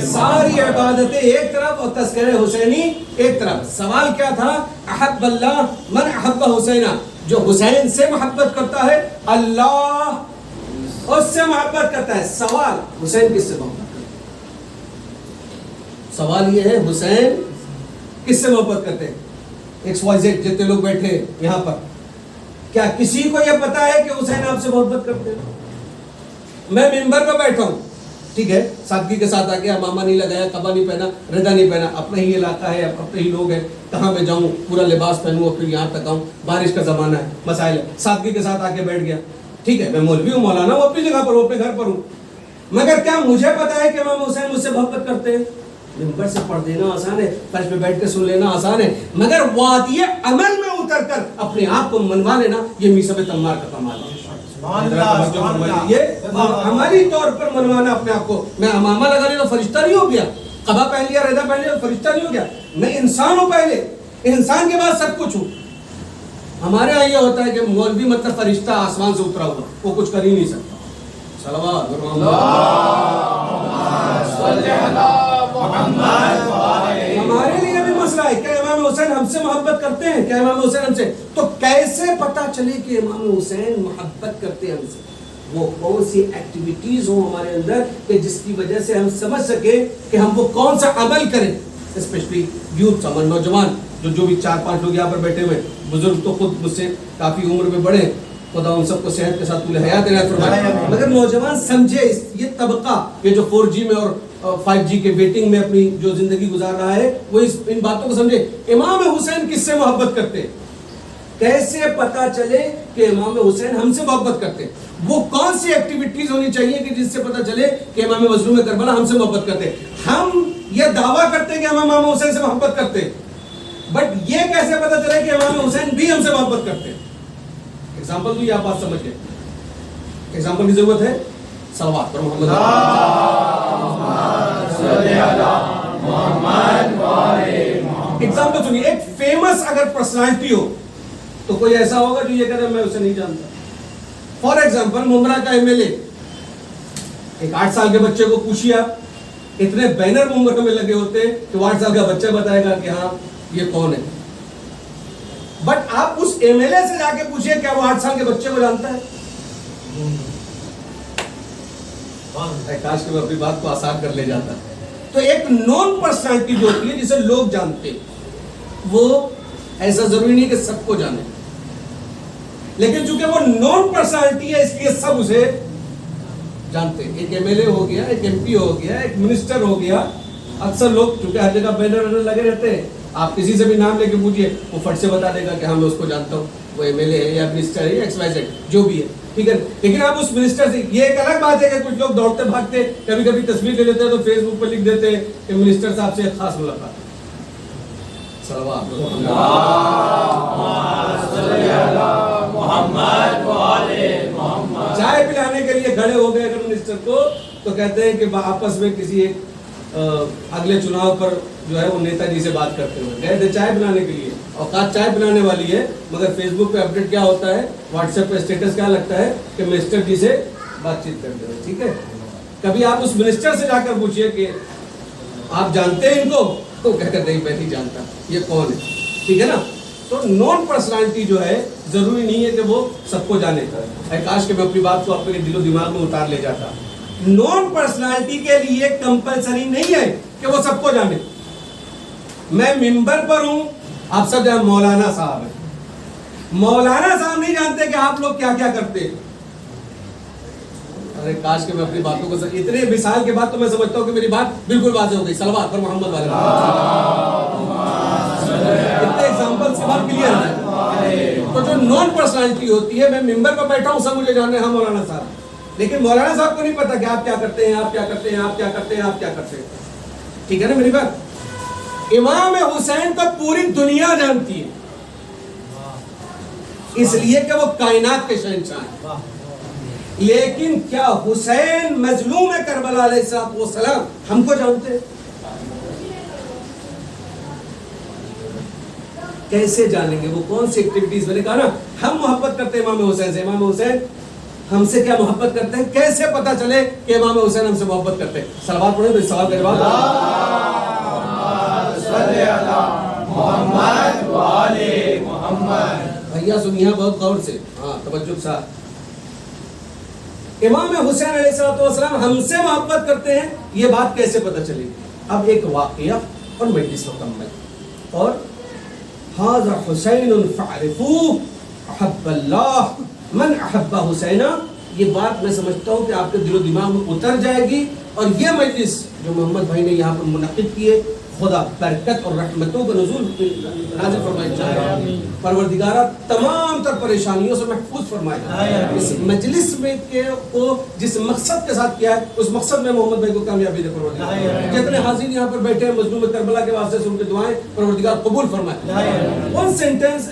ساری عبادتیں ایک طرف اور تذکرہ حسینی ایک طرف۔ سوال کیا تھا، احب اللہ من احب حسینہ، جو حسین سے محبت کرتا ہے اللہ اس سے محبت کرتا ہے۔ سوال حسین کس سے محبت کرتا ہے؟ سوال یہ ہے حسین کس سے محبت کرتے ہیں؟ XYZ جتنے لوگ بیٹھے یہاں پر، کیا کسی کو یہ پتا ہے کہ حسین آپ سے محبت کرتے ہیں؟ میں منبر پہ بیٹھا ہوں، ٹھیک ہے، سادگی کے ساتھ آ کے امامہ نہیں لگایا، قبا نہیں پہنا، ردا نہیں پہنا، اپنا ہی علاقہ ہے، اپنے ہی لوگ ہیں، کہاں میں جاؤں، پورا لباس پہنوں اور پھر یہاں تک آؤں، بارش کا زمانہ ہے، مسائل ہے، سادگی کے ساتھ آ کے بیٹھ گیا، ٹھیک ہے، میں مولوی ہوں، مولانا ہوں، اپنی جگہ پر ہوں، اپنے گھر پر ہوں، مگر کیا مجھے پتا ہے کہ امام حسین مجھ سے محبت کرتے ہیں؟ منبر سے پڑھ دینا آسان ہے، فرش پہ بیٹھ کے سن لینا آسان ہے، مگر وادی عمل میں اتر کر اپنے آپ کو منوا لینا، یہ میثاق تمار کا کمال ہے۔ یہ عملی طور پر منوانا اپنے آپ کو، میں امامہ لگا لیا تو فرشتہ نہیں ہو گیا، قبا پہن لیا، ردا پہن لیا تو فرشتہ نہیں ہو گیا، میں انسان ہوں، پہلے انسان کے بعد سب کچھ ہوں۔ ہمارے یہاں یہ ہوتا ہے کہ مولوی مطلب فرشتہ آسمان سے اترا ہوا، وہ کچھ کر ہی نہیں سکتا۔ صلوات ہمارے لیے بھی مسئلہ ہے، کیا امام حسین ہم سے محبت کرتے ہیں؟ کیا امام حسین ہم سے؟ تو کیسے پتا چلے کہ امام حسین محبت کرتے ہیں ہم سے؟ وہ کون سی ایکٹیویٹیز ہوں ہمارے اندر کہ جس کی وجہ سے ہم سمجھ سکیں کہ ہم وہ کون سا عمل کریں، اسپیشلی یوتھ، نوجوان جو بھی 4-5 لوگ یہاں پر بیٹھے ہوئے، بزرگ تو خود مجھ سے کافی عمر میں بڑے، خدا ان سب کو صحت کے ساتھ طول حیات عنایت فرمائے، مگر نوجوان سمجھے یہ طبقہ، یہ جو 4G میں اور 5G کے ویٹنگ میں اپنی جو زندگی گزار رہا ہے، وہ ان باتوں کو سمجھے۔ امام حسین کس سے محبت کرتے ہیں؟ کیسے پتا چلے کہ امام حسین ہم سے محبت کرتے ہیں؟ وہ کون سی ایکٹیویٹیز ہونی چاہیے کہ جس سے پتا چلے کہ امام مظلوم کربلا ہم سے محبت کرتے ہیں؟ ہم یہ دعویٰ کرتے ہیں کہ ہم امام حسین سے محبت کرتے ہیں، بٹ یہ کیسے پتا چلے کہ امام حسین بھی ہم سے محبت کرتے ہیں؟ ایگزامپل تو یہ آپ بات سمجھ گئے، ایگزامپل کی ضرورت ہے، صلوات پر محمد ایگزامپل سنیے، ایک فیمس اگر پرسنالٹی ہو تو کوئی ایسا ہوگا جو یہ کہتا ہے میں اسے نہیں جانتا۔ فار ایگزامپل ممبرا کا MLA، ایک 8 سال کے بچے کو پوچھیا، اتنے بینر ممبرا میں لگے ہوتے کہ 8 سال کا بچہ بتائے گا کہ ہاں یہ کون ہے، بٹ آپ اس MLA سے جا کے پوچھئے کیا وہ 8 سال کے بچے کو جانتا ہے؟ کاش کہ میں اپنی بات کو آسان کر لے جاتا۔ تو ایک نون پرسنالٹی جو ہوتی ہے جسے لوگ جانتے، وہ ایسا ضروری نہیں کہ سب کو جانے، لیکن چونکہ وہ نون پرسنالٹی ہے اس لیے سب اسے جانتے۔ ایک MLA ہو گیا، ایک MP ہو گیا، ایک منسٹر ہو گیا، اکثر لوگ چونکہ ہر جگہ بینر لگے رہتے ہیں آپ کسی سے بھی نام لے کے پوچھیے وہ فٹ سے بتا دے گا کہ ہاں میں اس کو جانتا ہوں، وہ ایم ایل اے ہے یا منسٹر ہے یا ایکس وائی زیڈ جو بھی ہے، ٹھیک ہے. لیکن آپ اس منسٹر سے، یہ ایک الگ بات ہے کہ کچھ لوگ دوڑتے بھاگتے کبھی کبھی تصویر لے لیتے ہیں تو فیس بک پہ لکھ دیتے ہیں کہ منسٹر صاحب سے ایک خاص ملاقات. چائے پلانے کے لیے کھڑے ہو گئے اگر منسٹر کو تو کہتے ہیں کہ آپس میں کسی ایک اگلے چناؤ پر جو ہے وہ نیتا جی سے بات کرتے ہوئے گئے تھے چائے پلانے کے لیے. اوقات چائے پلانے والی ہے مگر فیس بک پہ اپڈیٹ کیا ہوتا ہے، واٹس ایپ پہ اسٹیٹس کیا لگتا ہے کہ منسٹر جی سے بات چیت کرتے ہوئے. ٹھیک ہے، کبھی آپ اس منسٹر سے جا کر پوچھئے کہ آپ جانتے ہیں ان کو، تو کہتے نہیں میں نہیں جانتا یہ کون ہے. ٹھیک ہے نا. تو نون پرسنالٹی جو ہے ضروری نہیں ہے کہ وہ سب کو جانے. کاش کہ میں اپنی بات کو اپنے دل و دماغ میں اتار لے جاتا. نون پرسنالٹی کے لیے کمپلسری نہیں ہے کہ وہ سب کو جانے. میں ممبر پر ہوں، آپ سب جانتے مولانا صاحب ہیں، مولانا صاحب نہیں جانتے کہ آپ لوگ کیا کیا کرتے ہیں. ارے کاش کہ میں اپنی باتوں کو اتنے مثال کے بعد تو میں سمجھتا ہوں کہ میری بات بالکل واضح ہو گئی. صلوات پر محمد والے اتنے ایگزامپلس کے بعد کلیئر ہے. تو جو نون پرسنالٹی ہوتی ہے، میں ممبر پر بیٹھا ہوں، سب مجھے جانتے ہیں ہاں مولانا صاحب، لیکن مولانا صاحب کو نہیں پتا کہ آپ کیا کرتے ہیں، آپ کیا کرتے ہیں، آپ کیا کرتے ہیں، آپ کیا کرتے ہیں. ٹھیک ہے نا میری بات. امام حسین کو پوری دنیا جانتی ہے اس لیے کہ وہ کائنات کے شہنشاہ ہیں. لیکن کیا حسین مظلوم کربلا علیہ السلام ہم کو جانتے ہیں؟ کیسے جانیں گے؟ وہ کون سی ایکٹیویٹیز؟ میں نے کہا نا ہم محبت کرتے ہیں امام حسین سے، امام حسین ہم سے کیا محبت کرتے ہیں؟ کیسے پتا چلے کہ امام حسین ہم سے محبت کرتے ہیں؟ صلوات پڑھیں تو اس سوال کا جواب بھیا سنیے بہت غور سے، ہاں توجہ کے ساتھ. امام حسین علیہ السلام ہم سے محبت کرتے ہیں، یہ بات کیسے پتہ چلے گی؟ اب ایک واقعہ اور مجلس مکمل. اور ھذا حسین فعرفوہ احب اللہ من احب حسینہ، یہ بات میں سمجھتا ہوں کہ آپ کے دل و دماغ میں اتر جائے گی. اور یہ مجلس جو محمد بھائی نے یہاں پر منعقد کی ہے، خدا برکت اور رحمتوں کا نزول نازل فرمائے، پروردگارہ تمام تر پریشانیوں سے محفوظ فرمائے. اس مجلس میں کو جس مقصد کے ساتھ کیا ہے اس مقصد میں محمد بھائی کو کامیابی دے پروردگار. جتنے حاضرین یہاں پر بیٹھے ہیں مظلوم کربلا کے واسطے سے ان کی دعائیں پروردگار قبول فرمائے. ون سینٹینس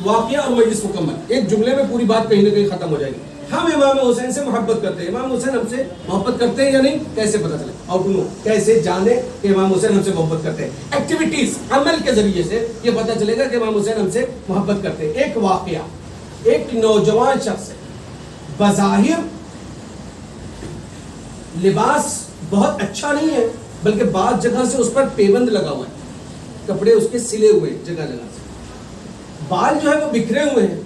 واقعہ اور مجلس مکمل، ایک جملے میں پوری بات کہیں نہ کہیں ختم ہو جائے گی. ہم امام حسین سے محبت کرتے ہیں، امام حسین ہم سے محبت کرتے ہیں یا نہیں؟ کیسے پتہ چلے؟ اور کیسے جانے کہ امام حسین ہم سے محبت کرتے ہیں؟ ایکٹیویٹیز، عمل کے ذریعے سے یہ پتہ چلے گا کہ امام حسین ہم سے محبت کرتے ہیں. ایک واقعہ، ایک نوجوان شخص ہے، بظاہر لباس بہت اچھا نہیں ہے بلکہ بعض جگہ سے اس پر پیبند لگا ہوا ہے، کپڑے اس کے سلے ہوئے جگہ جگہ سے، بال جو ہے وہ بکھرے ہوئے ہیں،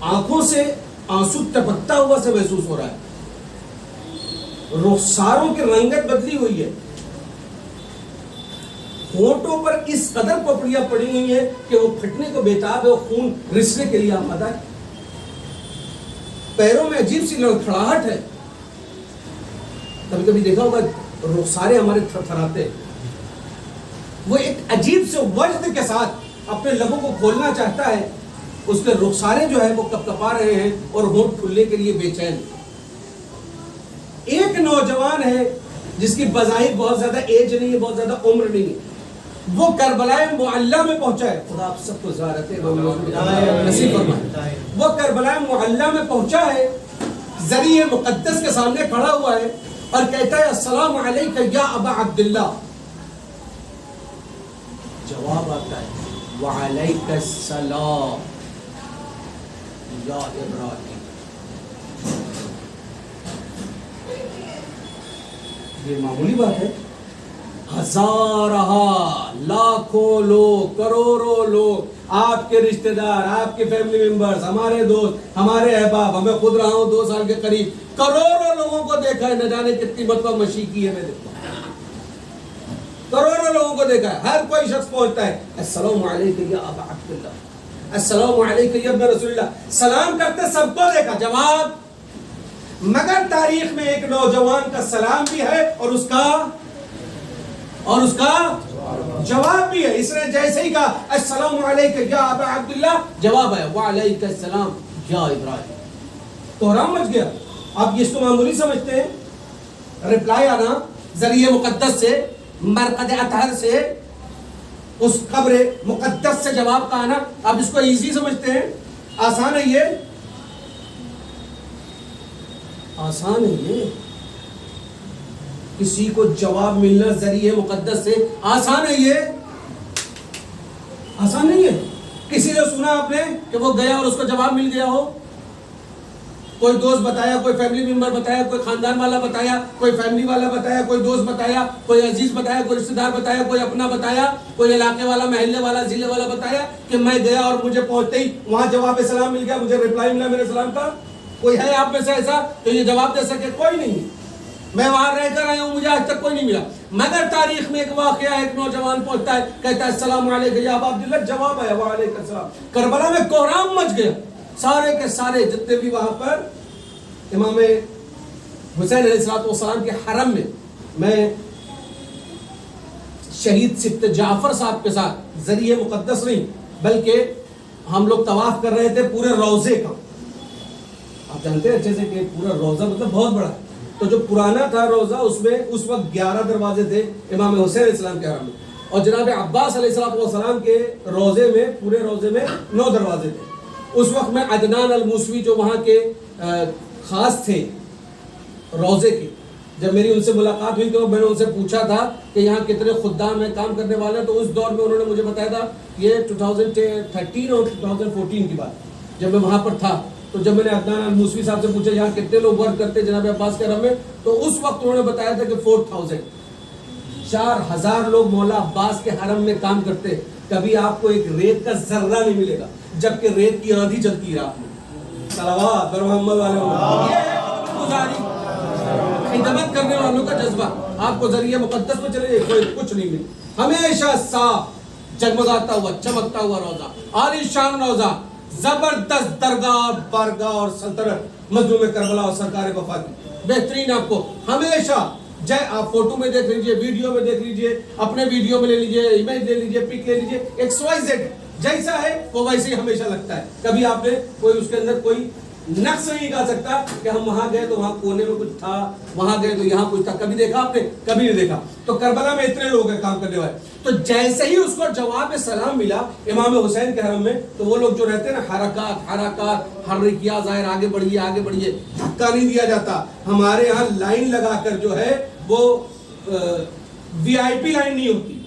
آنکھوں سے آنسو ٹپکتا ہوا سے محسوس ہو رہا ہے، رخساروں کی رنگت بدلی ہوئی ہے، ہونٹوں پر اس قدر پپڑیاں پڑی ہوئی ہیں کہ وہ پھٹنے کو بےتاب ہے، وہ خون رسنے کے لیے آمادہ ہے، پیروں میں عجیب سی لڑکھڑاہٹ ہے. کبھی کبھی دیکھا ہوگا رخسارے ہمارے تھرتھراتے ہیں، وہ ایک عجیب سے وجد کے ساتھ اپنے لبوں کو کھولنا چاہتا ہے، اس کے رخسارے جو ہے وہ کپکپا رہے ہیں اور ہونٹ کھلنے کے لیے بے چین. ایک نوجوان ہے جس کی بظاہر بہت زیادہ ایج نہیں ہے، بہت زیادہ عمر نہیں ہے، وہ کربلائے معلیٰ میں پہنچا ہے. خدا آپ سب کو زیارت نصیب فرمائے. وہ کربلائے معلیٰ میں پہنچا ہے، ذریعہ مقدس کے سامنے کھڑا ہوا ہے اور کہتا ہے السلام علیک یا ابا عبداللہ. جواب آتا ہے وعلیک السلام یا ابراہیم. یہ معمولی بات ہے؟ ہزارہ لاکھوں لوگ، کروڑوں لوگ، آپ کے رشتہ دار، آپ کے فیملی ممبرز، ہمارے دوست، ہمارے احباب، ہمیں خود رہا ہوں 2 سال کے قریب، کروڑوں لوگوں کو دیکھا ہے، نہ جانے کتنی مرتبہ مشی کی ہے میں دیکھتا ہوں، کروڑوں لوگوں کو دیکھا ہے. ہر کوئی شخص پہنچتا ہے السلام علیکم یا ابا عبداللہ، السلام علیکم یا ابن رسول اللہ، سلام کرتے سب کو دیکھا. جواب مگر تاریخ میں ایک نوجوان کا سلام بھی ہے اور اس کا جواب بھی ہے. اس نے جیسے ہی کہا السلام علیکم یا ابا عبداللہ, جواب ہے وعلیکم السلام یا ابراہیم. کوہرام مچ گیا. آپ اس کو معمولی سمجھتے ہیں, رپلائی آنا ذریعہ مقدس سے, مرقد اطہر سے, اس قبر مقدس سے جواب کا آنا, آپ اس کو ایزی سمجھتے ہیں؟ آسان ہے یہ, آسان ہے یہ. کسی کو جواب ملنا ذریعہ مقدس سے آسان ہے یہ؟ آسان نہیں ہے. کسی نے سنا آپ نے کہ وہ گیا اور اس کو جواب مل گیا ہو؟ کوئی دوست بتایا, کوئی فیملی ممبر بتایا, کوئی خاندان والا بتایا, کوئی فیملی والا بتایا, کوئی دوست بتایا, کوئی عزیز بتایا, کوئی رشتہ دار بتایا, کوئی اپنا بتایا, کوئی علاقے والا, محلے والا, ضلع والا بتایا کہ میں گیا اور مجھے پہنچتے ہی وہاں جواب سلام مل گیا, مجھے ریپلائی ملا میرے سلام کا؟ کوئی ہے آپ میں سے ایسا تو یہ جواب دے سکے؟ کوئی نہیں. میں وہاں رہ کر آیا ہوں, مجھے آج تک کوئی نہیں ملا. مگر تاریخ میں ایک واقعہ, ایک نوجوان پہنچتا ہے, کہتا ہے السلام علیکم یا ابا عبداللہ, جواب آیا وعلیکم السلام. کربلا میں کوہرام مچ گیا. سارے کے سارے جتنے بھی وہاں پر امام حسین علیہ السلام کے حرم میں شہید سبت جعفر صاحب کے ساتھ ذریعہ مقدس نہیں بلکہ ہم لوگ طواف کر رہے تھے پورے روضے کا. آپ جانتے ہیں اچھے سے کہ پورا روضہ مطلب بہت بڑا ہے. تو جو پرانا تھا روضہ اس میں اس وقت 11 دروازے تھے امام حسین علیہ السلام کے حرم میں, اور جناب عباس علیہ السلام کے روضے میں, پورے روضے میں 9 دروازے تھے. اس وقت میں عدنان الموسوی جو وہاں کے خاص تھے روضے کے, جب میری ان سے ملاقات ہوئی تو میں نے ان سے پوچھا تھا کہ یہاں کتنے خدام ہیں, کام کرنے والے ہیں. تو اس دور میں انہوں نے مجھے بتایا تھا, یہ 2013 اور 2014 کی بات, جب میں وہاں پر تھا. تو جب میں نے عدنان الموسوی صاحب سے پوچھا یہاں کتنے لوگ ورک کرتے ہیں جناب عباس کے حرم میں, تو اس وقت انہوں نے بتایا تھا کہ 4000 لوگ مولا عباس کے حرم میں کام کرتے. کبھی آپ کو ایک ریت کا ذرہ نہیں ملے گا, جبکہ ریت کی آندھی چلتی ہے رات میں. صلوات بر محمد والے, یہ ہے گزاری, خدمت کرنے والوں کا جذبہ. آپ کو ذریعہ مقدس میں چلے کوئی کچھ نہیں ملے. ہمیشہ صاف جگمگاتا ہوا, چمکتا ہوا روضہ, عالی شان روضہ, زبردست درگاہ, بارگاہ اور سلطنت مظلوم کربلا اور سرکار وفا کی بہترین. آپ کو ہمیشہ آپ فوٹو میں دیکھ لیجئے, ویڈیو میں دیکھ لیجئے, اپنے ویڈیو میں لے لیجئے, امیج لے لیجئے, پک لے لیجئے, XYZ جیسا ہے وہ ویسے ہی ہمیشہ لگتا ہے. کبھی آپ نے کوئی اس کے اندر کوئی نقص نہیں کہا سکتا کہ ہم وہاں گئے تو وہاں کونے میں کچھ تھا, وہاں گئے تو یہاں کچھ تھا. کبھی دیکھا آپ نے؟ کبھی نہیں دیکھا. تو کربلا میں اتنے لوگ ہیں کام کرنے والے. تو جیسے ہی اس کو جواب سلام ملا امام حسین کے حرم میں, تو وہ لوگ جو رہتے ہیں نا, حرکات حرک کیا, ظاہر آگے بڑھیے آگے بڑھیے, دھکا نہیں دیا جاتا. ہمارے ہاں لائن لگا کر جو ہے وہ VIP لائن نہیں ہوتی.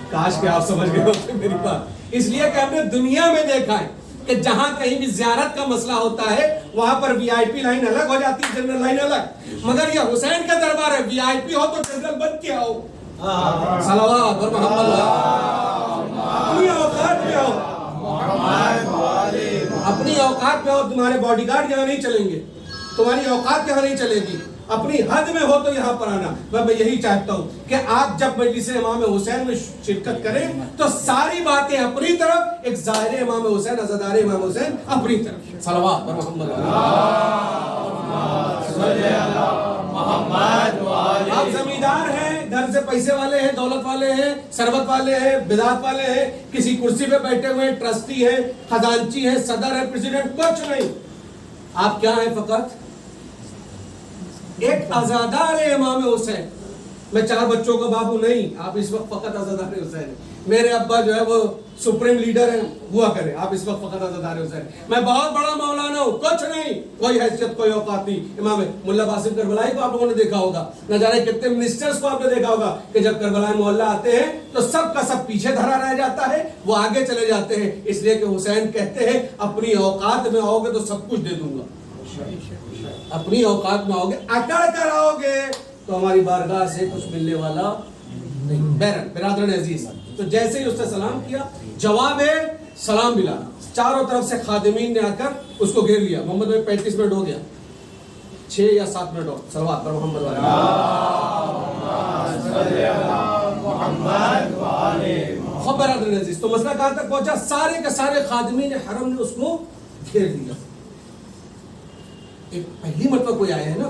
کاش کہ آپ سمجھ گئے ہوتے میری بات. اس لیے کہ ہم نے دنیا میں دیکھا ہے کہ جہاں کہیں بھی زیارت کا مسئلہ ہوتا ہے وہاں پر VIP لائن الگ ہو جاتی ہے, جنرل لائن الگ. مگر یہ حسین کا دربار ہے, VIP ہو تو جنرل بن کے آؤ. صلوات بر محمد, اپنی اوقات میں آؤ, اپنی اوقات میں آؤ. تمہارے باڈی گارڈ یہاں نہیں چلیں گے, تمہاری اوقات یہاں نہیں چلے گی. اپنی حد میں ہو تو یہاں پر آنا. میں یہی چاہتا ہوں کہ آپ جب مجلس امام حسین میں شرکت کریں تو ساری باتیں اپنی طرف, ایک ظاہر امام حسین, عزادار امام حسین اپنی طرف. صلوات بر محمد. آپ زمیندار ہیں, گھر سے پیسے والے ہیں, دولت والے ہیں, ثروت والے ہیں, بذات والے ہیں, کسی کرسی پہ بیٹھے ہوئے ہیں, ٹرسٹی ہیں, خزانچی ہیں, صدر ہے, پریزیڈنٹ, کچھ نہیں. آپ کیا ہیں؟ فقط ایک عزادار امام حسین. میں 4 بچوں کا باپ ہوں نہیں, آپ اس وقت فقط عزادار حسین ہیں. میرے ابا جو ہے وہ سپریم لیڈر ہیں, ہوا کرے, آپ اس وقت فقط عزادار حسین. میں بہت بڑا مولانا ہوں, کچھ نہیں, کوئی حیثیت, کوئی اوقات نہیں. امام ملا باسم کربلائی کو آپ لوگوں نے دیکھا ہوگا, نہ جانے کتنے منسٹرز کو آپ نے دیکھا ہوگا کہ جب کربلا محلہ آتے ہیں تو سب کا سب پیچھے دھرا رہ جاتا ہے, وہ آگے چلے جاتے ہیں. اس لیے کہ حسین کہتے ہیں اپنی اوقات میں آؤ گے تو سب کچھ دے دوں گا. اپنی اوقات میں آؤ گے, اکڑ کر آؤ گے تو ہماری بارگاہ سے کچھ ملنے والا نہیں. برادران عزیز, تو جیسے ہی اس نے سلام کیا, جواب سلام ملا, چاروں طرف سے خادمین نے آ کر اس کو گھیر لیا. محمد میں 35 منٹ ہو گیا, 6 یا 7 منٹ اور. صلوات پر محمد خب برادران عزیز, تو مسئلہ کہاں تک پہنچا؟ سارے کے سارے خادمین حرم نے اس کو گھیر لیا. ایک پہلی مرتبہ کوئی آیا ہے نا.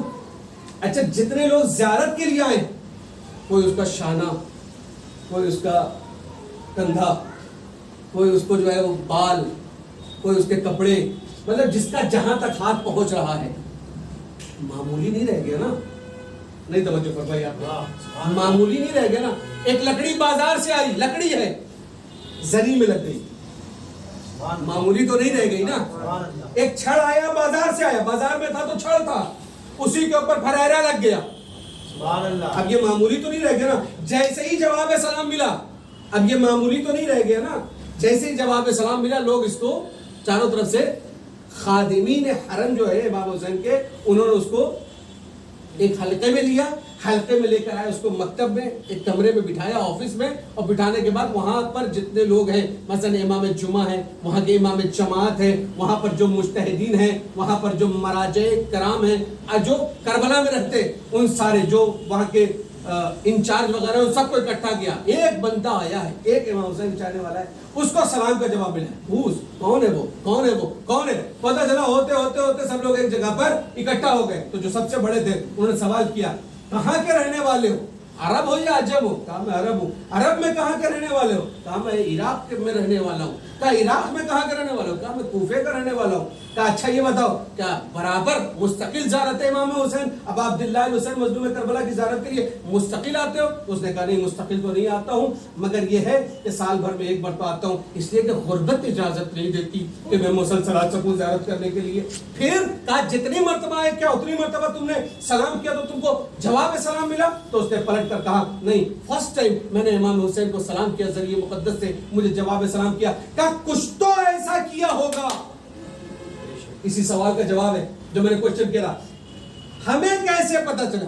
اچھا, جتنے لوگ زیارت کے لیے آئے, کوئی اس کا شانہ کوئی اس کا کندھا، کوئی اس کو جو ہے وہ بال، کوئی اس کے کپڑے، مطلب جس کا جہاں تک ہاتھ پہنچ رہا ہے معمولی نہیں رہ گیا نا. نہیں توجہ فرمائی آپ نے، معمولی نہیں رہ گیا نا. ایک لکڑی بازار سے آئی، لکڑی ہے، زری میں لگ گئی، معمولی تو نہیں رہ گئی نا. ایک چھڑ آیا، بازار سے آیا، بازار میں تھا تو چھڑ تھا، اسی کے اوپر پھریرا لگ گیا. اب یہ معمولی تو نہیں رہ گیا نا. جیسے ہی جواب سلام ملا، اب یہ معمولی تو نہیں رہ گیا نا. جیسے ہی جواب سلام ملا، لوگ اس کو چاروں طرف سے، خادمین حرم جو ہے امام حسین کے، انہوں نے اس کو ایک حلقے میں لیا، حلقے میں لے کر آئے، اس کو مکتب میں ایک کمرے میں بٹھایا، آفس میں، اور بٹھانے کے بعد وہاں پر جتنے لوگ ہیں، مثلا امام جمعہ ہیں، وہاں کے امام جماعت ہیں، وہاں پر جو مجتہدین ہیں، وہاں پر جو مراجع کرام ہیں، جو کربلا میں رہتے، ان سارے جو وہاں کے انچارج وغیرہ ان سب کو اکٹھا کیا. ایک بندہ آیا ہے، ایک امام حسین چاہنے والا ہے، اس کو سلام کا جواب ملا. پوچھ کون ہے وہ، کون ہے وہ، کون ہے؟ پتہ چلا ہوتے ہوتے ہوتے سب لوگ ایک جگہ پر اکٹھا ہو گئے. تو جو سب سے بڑے تھے انہوں نے سوال کیا، کہاں کے رہنے والے ہو؟ عرب ہو یا عجم ہو؟ کہا میں عرب ہوں. عرب میں کہاں کے رہنے والے ہو؟ کہا میں عراق میں رہنے والا ہوں. کہا عراق میں کہاں کے رہنے والا ہو؟ کہا میں کوفے کا رہنے والا ہوں. کہا اچھا یہ بتاؤ، کیا برابر مستقل زیارت امام حسین اب عبداللہ الحسین مظلوم کربلا کی زیارت کے لیے مستقل آتے ہو؟ اس نے کہا نہیں، مستقل تو نہیں آتا ہوں، مگر یہ ہے کہ سال بھر میں ایک مرتبہ آتا ہوں، اس لیے کہ غربت اجازت نہیں دیتی کہ میں مسلسل آ سکوں زیارت کرنے کے لیے. پھر کہا جتنی مرتبہ آئے، کیا اتنی مرتبہ تم نے سلام کیا تو تم کو جواب سلام ملا؟ تو اس نے پلٹ کر کہا نہیں، فرسٹ ٹائم میں نے امام حسین کو سلام کیا، ذریعہ مقدس سے مجھے جواب سلام کیا. کہا کچھ تو ایسا کیا ہوگا. اسی سوال کا جواب ہے جو میں نے کوشچن کیا. ہمیں کیسے پتا چلا،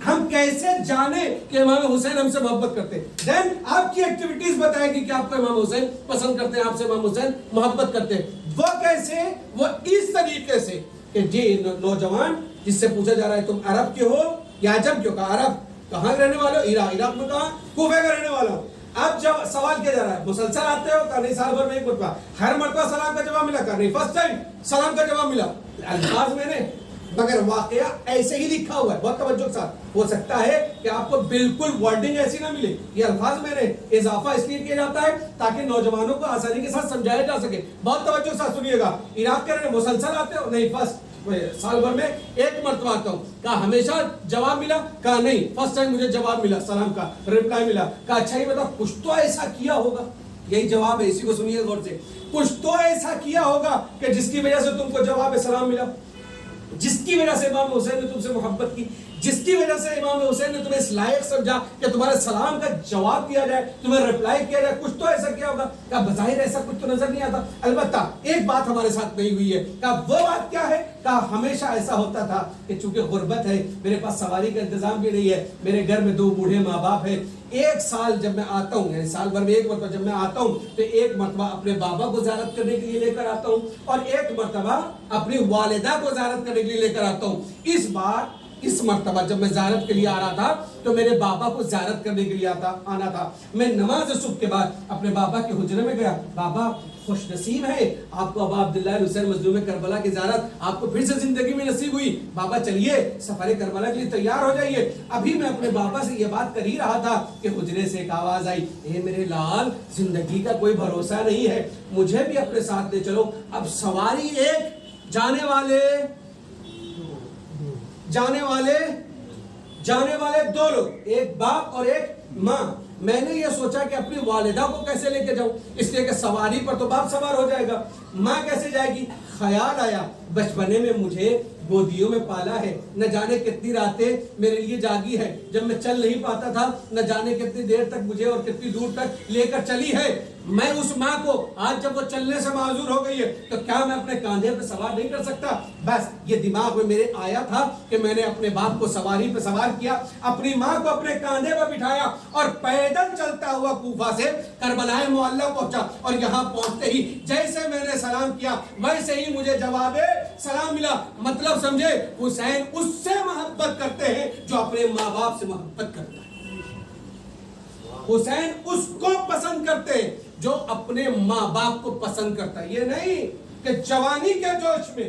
ہم کیسے جانے کہ امام حسین ہم سے محبت کرتے؟ دین آپ کی ایکٹیویٹیز بتائے گی کہ آپ کو امام حسین پسند کرتے ہیں، آپ سے امام حسین محبت کرتے ہیں. وہ کیسے؟ وہ اس طریقے سے کہ جی نوجوان جس سے پوچھا جا رہا ہے تم عرب کے ہو یا عجم کے ہو؟ کہا عرب. کہاں کے رہنے والے ہو؟ عراق میں. کہاں؟ کوفے کا رہنے والا ہوں. اب جب سوال کیا جا رہا ہے مسلسل آتے ہو؟ کہا نہیں، سال بھر میں ایک مرتبہ. ہر مرتبہ سلام کا جواب ملا؟ کہا نہیں، فرسٹ ٹائم سلام کا جواب ملا. الفاظ میں نے، مگر واقعہ ایسے ہی لکھا ہوا ہے. بہت توجہ کے ساتھ، ہو سکتا ہے کہ آپ کو بالکل ورڈنگ ایسی نہ ملے. یہ الفاظ میں نے اضافہ اس لیے کیا جاتا ہے تاکہ نوجوانوں کو آسانی کے ساتھ سمجھایا جا سکے. بہت توجہ کے ساتھ سنیے گا. عراق کے رہنے مسلسل آتے ہو؟ نہیں، فرسٹ سال بھر میں ایک مرتبہ آتا ہوں. کہا ہمیشہ جواب ملا؟ کہا نہیں، فرسٹ ٹائم مجھے جواب ملا، سلام کا ریپلائی ملا. کہا اچھا یہ بتاؤ کچھ تو ایسا کیا ہوگا. یہی جواب ہے، اسی کو سنیے غور سے. کچھ تو ایسا کیا ہوگا کہ جس کی وجہ سے تم کو جواب سلام ملا، جس کی وجہ سے امام حسین نے تم سے محبت کی، جس کی وجہ سے امام حسین نے تمہیں اس لائق سمجھا کہ تمہارے سلام کا جواب دیا جائے، تمہیں ریپلائی کیا جائے. کچھ تو ایسا کیا ہوگا. کہا بظاہر ایسا کچھ تو نظر نہیں آتا. البتہ ایک بات ہمارے ساتھ نہیں ہوئی ہے. کہا وہ بات کیا ہے؟ کہا ہمیشہ ایسا ہوتا تھا کہ چونکہ غربت ہے، میرے پاس سواری کا انتظام بھی نہیں ہے، میرے گھر میں 2 بوڑھے ماں باپ ہیں. ایک سال جب میں آتا ہوں، یعنی سال بھر میں ایک مرتبہ جب میں آتا ہوں تو ایک مرتبہ اپنے بابا کو زیارت کرنے کے لیے لے کر آتا ہوں، اور ایک مرتبہ اپنی والدہ کو زیارت کرنے کے لیے لے کر آتا ہوں. اس مرتبہ جب میں زیارت کے لیے آ رہا تھا تو میرے بابا کو زیارت کرنے کے لیے آنا تھا. میں نماز صبح کے بعد اپنے بابا کے حجرے میں گیا. بابا خوش نصیب ہے آپ کو اب عبداللہ الحسین مظلوم کربلا کی زیارت آپ کو پھر سے زندگی میں نصیب ہوئی. بابا چلیے سفر کربلا کے لیے تیار ہو جائیے. ابھی میں اپنے بابا سے یہ بات کر ہی رہا تھا کہ حجرے سے ایک آواز آئی، اے میرے لال، زندگی کا کوئی بھروسہ نہیں ہے، مجھے بھی اپنے ساتھ لے چلو. اب سواری ایک، جانے والے 2 لوگ، ایک باپ اور ایک ماں. میں نے یہ سوچا کہ اپنی والدہ کو کیسے لے کے جاؤں، اس لیے کہ سواری پر تو باپ سوار ہو جائے گا، ماں کیسے جائے گی. خیال آیا بچپنے میں مجھے گودیوں میں پالا ہے، نہ جانے کتنی راتیں میرے لیے جاگی ہے، جب میں چل نہیں پاتا تھا نہ جانے کتنی دیر تک مجھے اور کتنی دور تک لے کر چلی ہے. میں اس ماں کو آج جب وہ چلنے سے معذور ہو گئی ہے تو کیا میں اپنے کاندھے پہ سوار نہیں کر سکتا؟ بس یہ دماغ میں میرے آیا تھا کہ میں نے اپنے باپ کو سواری پہ سوار کیا، اپنی ماں کو اپنے کاندھے پہ بٹھایا اور پیدل چلتا ہوا کوفہ سے کربلا معلیٰ پہنچا. اور یہاں پہنچتے ہی جیسے میں نے سلام کیا ویسے ہی مجھے جواب سلام ملا. مطلب سمجھے، حسین اس سے محبت کرتے ہیں جو اپنے ماں باپ سے محبت کرتا ہے. حسین اس کو پسند کرتے ہیں جو اپنے ماں باپ کو پسند کرتا ہے. یہ نہیں کہ جوانی کے جوش میں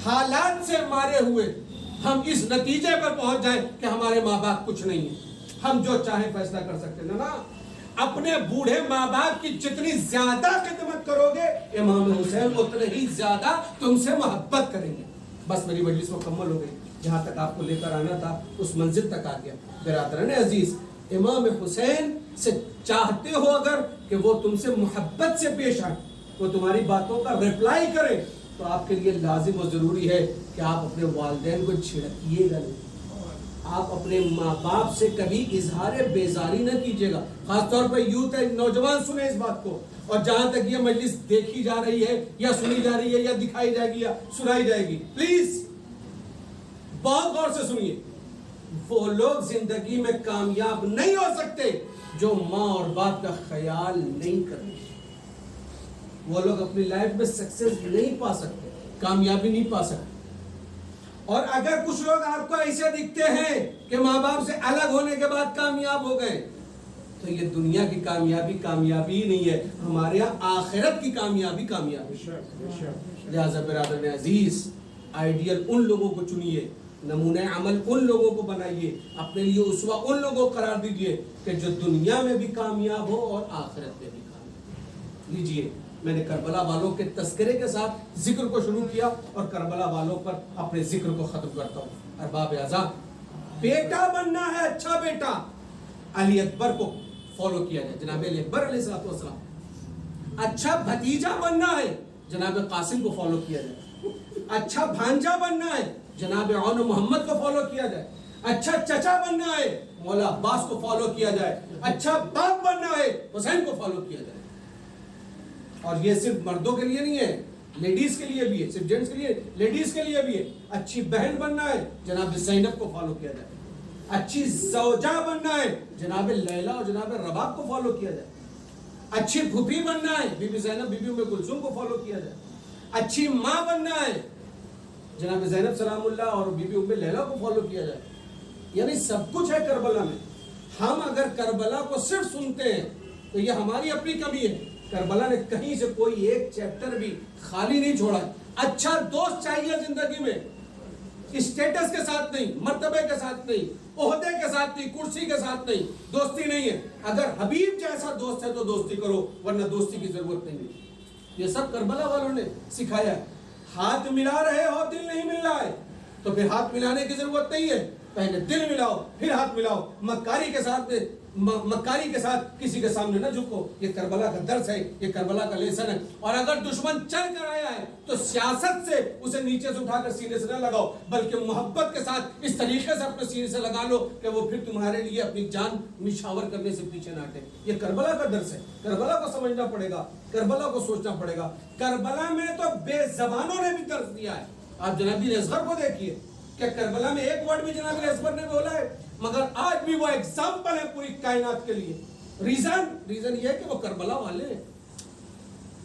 حالات سے مارے ہوئے ہم اس نتیجے پر پہنچ جائیں کہ ہمارے ماں باپ کچھ نہیں ہیں. ہم جو چاہیں فیصلہ کر سکتے ہیں. نا اپنے بوڑھے ماں باپ کی جتنی زیادہ خدمت کرو گے امام حسین اتنے ہی زیادہ تم سے محبت کریں گے. بس میری مجلس مکمل ہو گئی. جہاں تک آپ کو لے کر آنا تھا اس منزل تک آ گیا. برادران عزیز، امام حسین سے چاہتے ہو اگر کہ وہ تم سے محبت سے پیش آئیں، وہ تمہاری باتوں کا ریپلائی کریں، تو آپ کے لیے لازم و ضروری ہے کہ آپ اپنے والدین کو چھڑکیے گا نہیں. آپ اپنے ماں باپ سے کبھی اظہار بیزاری نہ کیجیے گا. خاص طور پر یوتھ ہے، نوجوان سنیں اس بات کو. اور جہاں تک یہ مجلس دیکھی جا رہی ہے یا سنی جا رہی ہے یا دکھائی جائے گی یا سنائی جائے گی، پلیز بہت غور سے سنیے. وہ لوگ زندگی میں کامیاب نہیں ہو سکتے جو ماں اور باپ کا خیال نہیں کرتے. وہ لوگ اپنی لائف میں سکسیس نہیں پا سکتے، کامیابی نہیں پا سکتے. اور اگر کچھ لوگ آپ کو ایسے دکھتے ہیں کہ ماں باپ سے الگ ہونے کے بعد کامیاب ہو گئے، تو یہ دنیا کی کامیابی کامیابی ہی نہیں ہے، ہمارے یہاں آخرت کی کامیابی کامیابی. لہذا برادران عزیز، آئیڈیل ان لوگوں کو چنیے، نمونہ عمل ان لوگوں کو بنائیے، اپنے لیے اسوہ ان لوگوں کو قرار دیجئے کہ جو دنیا میں بھی کامیاب ہو اور آخرت میں بھی کامیاب. لیجئے، میں نے کربلا والوں کے تذکرے کے ساتھ ذکر کو شروع کیا اور کربلا والوں پر اپنے ذکر کو ختم کرتا ہوں. ارباب اعزاز، بیٹا بننا ہے اچھا بیٹا، علی اکبر کو فالو کیا جائے، جناب علی اکبر علیہ السلام. اچھا بھتیجا بننا ہے، جناب قاسم کو فالو کیا جائے. اچھا بھانجا بننا ہے، جناب عون محمد کو فالو کیا جائے. اچھا چچا بننا ہے، مولا عباس کو فالو کیا جائے. اچھا باپ بننا ہے، حسین کو فالو کیا جائے. اور یہ صرف مردوں کے لیے نہیں ہے، لیڈیز کے لیے بھی ہے. صرف جینٹس کے لیے، لیڈیز کے لیے بھی ہے. اچھی بہن بننا ہے، جناب زینب کو فالو کیا جائے. اچھی زوجہ بننا ہے، جناب لیلا اور جناب رباب کو فالو کیا جائے. اچھی پھوپھی بننا ہے، بی بی زینب بی بی ام کلثوم کو فالو کیا جائے. اچھی ماں بننا ہے، جناب زینب سلام اللہ اور بی بی ام لیلا کو فالو کیا جائے. یعنی سب کچھ ہے کربلا میں. ہم اگر کربلا کو صرف سنتے ہیں تو یہ ہماری اپنی کمی ہے. کربلا نے کہیں سے کوئی ایک چیپٹر بھی خالی نہیں چھوڑا. اچھا دوست چاہیے زندگی میں، اسٹیٹس کے ساتھ نہیں، مرتبے کے ساتھ نہیں، عہدے کے ساتھ نہیں، کرسی کے ساتھ نہیں. دوستی نہیں ہے. اگر حبیب جیسا دوست ہے تو دوستی کرو، ورنہ دوستی کی ضرورت نہیں ہے. یہ سب کربلا والوں نے سکھایا ہے. ہاتھ ملا رہے ہو، دل نہیں مل رہا ہے، تو پھر ہاتھ ملانے کی ضرورت نہیں ہے. پہلے دل ملاؤ پھر ہاتھ ملاؤ. مکاری کے ساتھ کسی کے سامنے نہ جھکو. یہ کربلا کا درس ہے، یہ کربلا کا لیسن ہے. اور اگر دشمن چل کر آیا ہے تو سیاست سے اسے نیچے سے اٹھا کر سینے سے نہ لگاؤ، بلکہ محبت کے ساتھ اس طریقے سے اپنے سینے سے لگا لو کہ وہ پھر تمہارے لیے اپنی جان نشاور کرنے سے پیچھے نہ ہٹے. یہ کربلا کا درس ہے. کربلا کو سمجھنا پڑے گا، کربلا کو سوچنا پڑے گا. کربلا میں تو بے زبانوں نے بھی درس دیا ہے. آپ جناب اصغر کو دیکھیے کہ کربلا میں ایک ورڈ بھی جناب اصغر نے بولا ہے، مگر آج بھی وہ ایگزامپل ہے پوری کائنات کے لیے. ریزن یہ ہے کہ وہ کربلا والے ہیں.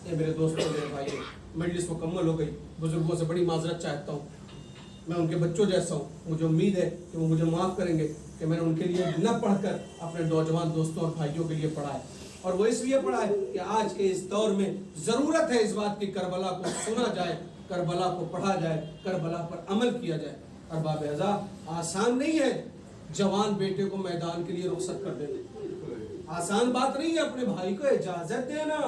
اے میرے دوستوں، میرے بھائیوں، مجلس مکمل ہو گئی. بزرگوں سے بڑی معذرت چاہتا ہوں، میں ان کے بچوں جیسا ہوں. مجھے امید ہے کہ وہ مجھے معاف کریں گے کہ میں نے ان کے لیے نہ پڑھ کر اپنے نوجوان دوستوں اور بھائیوں کے لیے پڑھا ہے. اور وہ اس لیے پڑھا ہے کہ آج کے اس دور میں ضرورت ہے اس بات کی، کربلا کو سنا جائے، کربلا کو پڑھا جائے، کربلا پر عمل کیا جائے. ارباب اعزاز، آسان نہیں ہے جوان بیٹے کو میدان کے لیے رخصت کر دینا. آسان بات نہیں ہے اپنے بھائی کو اجازت دینا.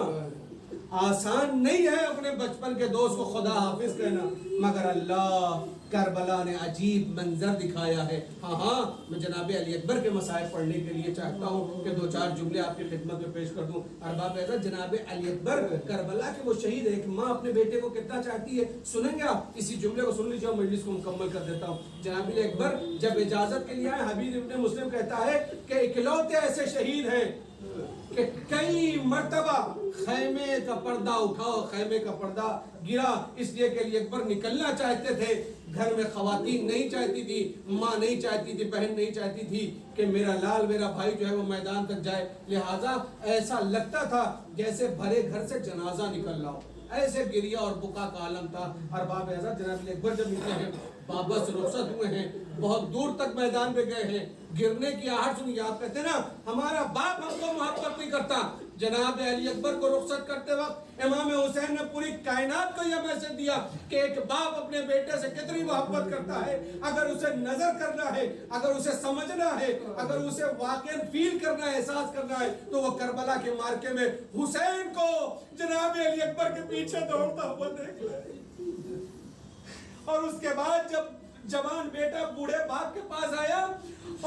آسان نہیں ہے اپنے بچپن کے دوست کو خدا حافظ کہنا. مگر اللہ کربلا نے عجیب منظر دکھایا ہے. ہاں میں جناب علی اکبر کے مصائب پڑھنے کے لیے چاہتا ہوں کہ 2-4 جملے آپ کی خدمت میں پیش کر دوں. ارباب اعزاز، جناب علی اکبر کربلا کے وہ شہید ہے کہ ماں اپنے بیٹے کو کتنا چاہتی ہے. سنیں گے آپ؟ اسی جملے کو سن لیجیے، مجلس کو مکمل کر دیتا ہوں. جناب علی اکبر جب اجازت کے لیے آئے، حبیب ابن مسلم کہتا ہے کہ اکلوتے ایسے شہید ہیں کہ کئی مرتبہ خیمے کا پردہ اٹھاؤ، خیمے کا پردہ گرا، اس لیے کہ علی اکبر نکلنا چاہتے تھے. گھر میں خواتین نہیں چاہتی تھی، ماں نہیں چاہتی تھی، بہن نہیں چاہتی تھی کہ میرا لال، میرا بھائی جو ہے وہ میدان تک جائے. لہٰذا ایسا لگتا تھا جیسے بھرے گھر سے جنازہ نکل رہا ہو. ایسے گریہ اور بکا کا عالم تھا. ارباب اعزاز، جناب علی اکبر جب نکلے ہیں، بابا سے رخصت ہوئے ہیں، بہت دور تک میدان پہ گئے ہیں، گرنے کی آہٹ سنی. آپ کہتے ہیں نا ہمارا باپ ہم کو محبت نہیں کرتا، جناب علی اکبر کو رخصت کرتے وقت امام حسین نے پوری کائنات کو یہ میسج دیا کہ ایک باپ اپنے بیٹے سے کتنی محبت کرتا ہے. اگر اسے نظر کرنا ہے، اگر اسے سمجھنا ہے، اگر اسے واقعاً فیل کرنا ہے، احساس کرنا ہے، تو وہ کربلا کے مارکے میں حسین کو جناب علی اکبر کے پیچھے دوڑتا ہوا دیکھ لے. اور اس کے بعد جب جوان بیٹا بوڑھے باپ کے پاس آیا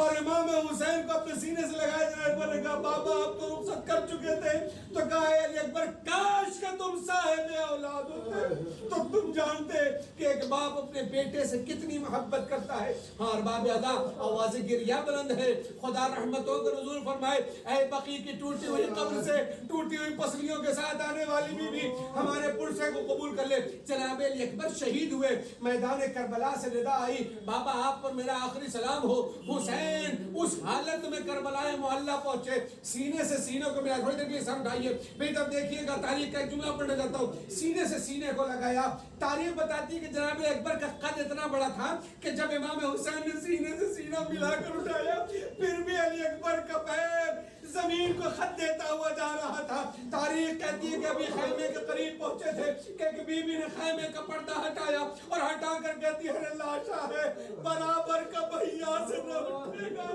اور امام حسین کو اپنے سینے سے لگایا، جناب اکبر نے کہا بابا آپ تو رخصت کر چکے تھے. تو کہا ہے علی اکبر کاش کہ تم صاحب اولاد ہوتے تو تم جانتے کہ ایک باپ اپنے بیٹے سے کتنی محبت کرتا ہے. ہاں ارباب ادا آواز گریہ بلند ہے. خدا رحمتوں کا نزول فرمائے. اے بقی کی ٹوٹی ہوئی قبر سے ٹوٹی ہوئی پسلیوں کے ساتھ آنے والی بی بی ہمارے پرسے کو قبول کر لے. جناب علی اکبر شہید ہوئے. میدان کربلا سے ندا آئی بابا آپ پر میرا آخری سلام ہو. حسین اس حالت میں کربلا معلیٰ پہنچے. سینے سے سینوں کو ملا. تھوڑی دیر کے لیے سر اٹھائیے. بھئی تب دیکھیے گا تاریخ کا ایک جملہ پڑھنے جاتا ہوں. سینے سے سینے کو لگایا. تاریخ بتاتی ہے کہ جناب اکبر کا قد اتنا بڑا تھا کہ جب امام حسین نے سینے سے سینہ ملا کر اٹھایا پھر بھی علی اکبر کا پیر زمین کو خط دیتا ہوا جا رہا تھا. تاریخ کہتی ہے کہ ابھی خیمے کے قریب پہنچے تھے کہ ایک بی بی نے خیمے کا پردہ ہٹایا اور ہٹا کر کہتی ہے لاشا ہے برابر کا بھیا سے نہ اٹھے گا.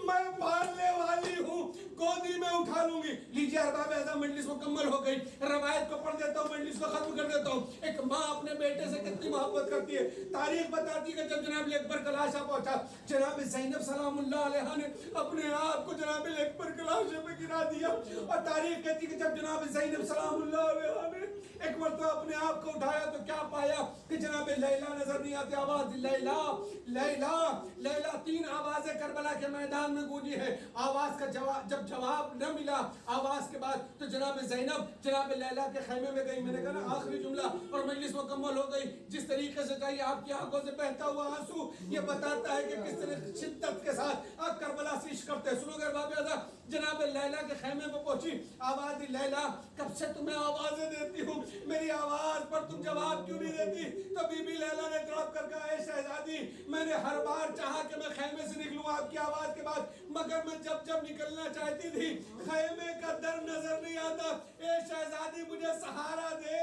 میں پالنے والی ہوں گودی میں اٹھا لوں گی. لیجیے ارباب اعظم مجلس مکمل ہو گئی. روایت کو پڑھ دیتا ہوں مجلس کو ختم کر دیتا ہوں. ایک ماں اپنے بیٹے سے کتنی محبت کرتی ہے. تاریخ بتاتی ہے کہ جب جناب اکبر کا لاشا پہنچا جناب زینب سلام اللہ علیہ نے اپنے آپ کو جناب اکبر کے لاشے پہ گرا دیا. اور تاریخ کہتی ہے کہ جب جناب زینب سلام اللہ علیہ نے ایک مرتبہ اپنے آپ کو اٹھایا تو کیا پایا کہ جناب لیلا نظر نہیں آتی. آواز لیلا لیلا لیلا. 3 آوازیں کربلا کے میدان میں گونجی ہے. آواز کا جب جواب نہ ملا آواز کے بعد تو جناب زینب جناب لیلا کے خیمے میں گئی. میں نے کہا نا آخری جملہ اور مجلس مکمل ہو گئی. جس طریقے سے چاہیے آپ کی آنکھوں سے بہتا ہوا آنسو یہ بتاتا ہے کہ کس طرح شدت کے ساتھ آپ کربلا سے عشق کرتے ہیں. سنو گے ارباب اعظم جناب لیلا کے خیمے میں پہنچی. آواز دی لیلا کب سے تمہیں آوازیں دیتی ہوں میری آواز پر تم جواب کیوں نہیں دیتی. تو بی بی لیلا نے تڑپ کر کہا اے شہزادی میں نے ہر بار چاہا کہ میں خیمے سے نکلوں آپ کی آواز کے بعد مگر میں جب نکلنا چاہتی تھی خیمے کا در نظر نہیں آتا. اے شہزادی مجھے سہارا دے.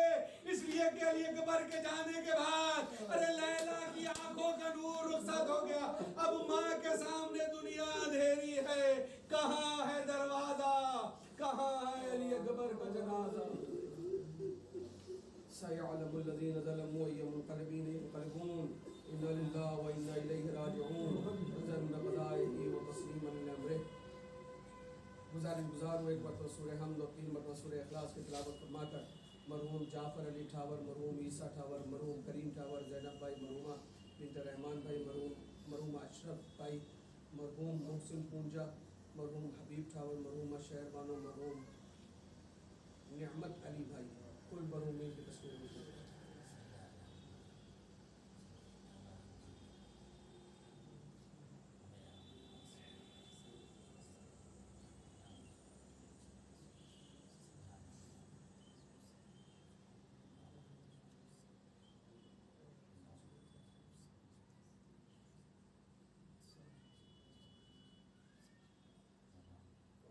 اس لیے کہ علی اکبر کے جانے کے بعد ارے لیلا کی آنکھوں کا نور رخصت ہو گیا. اب ماں کے سامنے دنیا اندھیری ہے. کہاں ہے دروازہ کہاں ہے علی اکبر کا جنازہ. سيعلم الذين ظلموا أي منقلب ينقلبون إنا لله وإنا إليه راجعون وزن بلائه وتسليما لأمره. گزار ہو ایک مرتبہ سورہ حمد اور 3 مرتبہ سورہ اخلاص کی تلاوت فرما کر مرحوم جعفر علی ٹھاور، مرحوم عیسیٰ ٹھاور، مرحوم کریم ٹھاور، زینب بھائی، مرحومہ بنت رحمان بھائی، مرحوم اشرف بھائی، مرحوم محسن پونجا، مرحوم حبیب ٹھاور، مرحومہ شہر بانو، مرحوم نعمت علی بھائی، کل مرحومین کی تصویر میں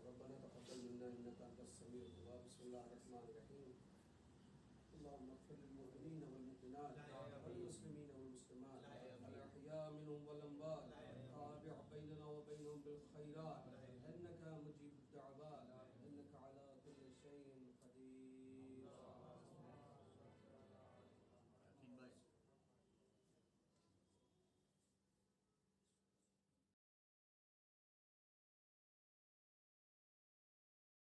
ربنا تقبل منا انك انت السميع الدعاء. بسم الله الرحمن الرحيم. اللهم اغفر للمؤمنين والمؤمنات والمسلمين والمسلمات الاحياء منهم والاموات. تابع بيننا وبينهم بالخيرات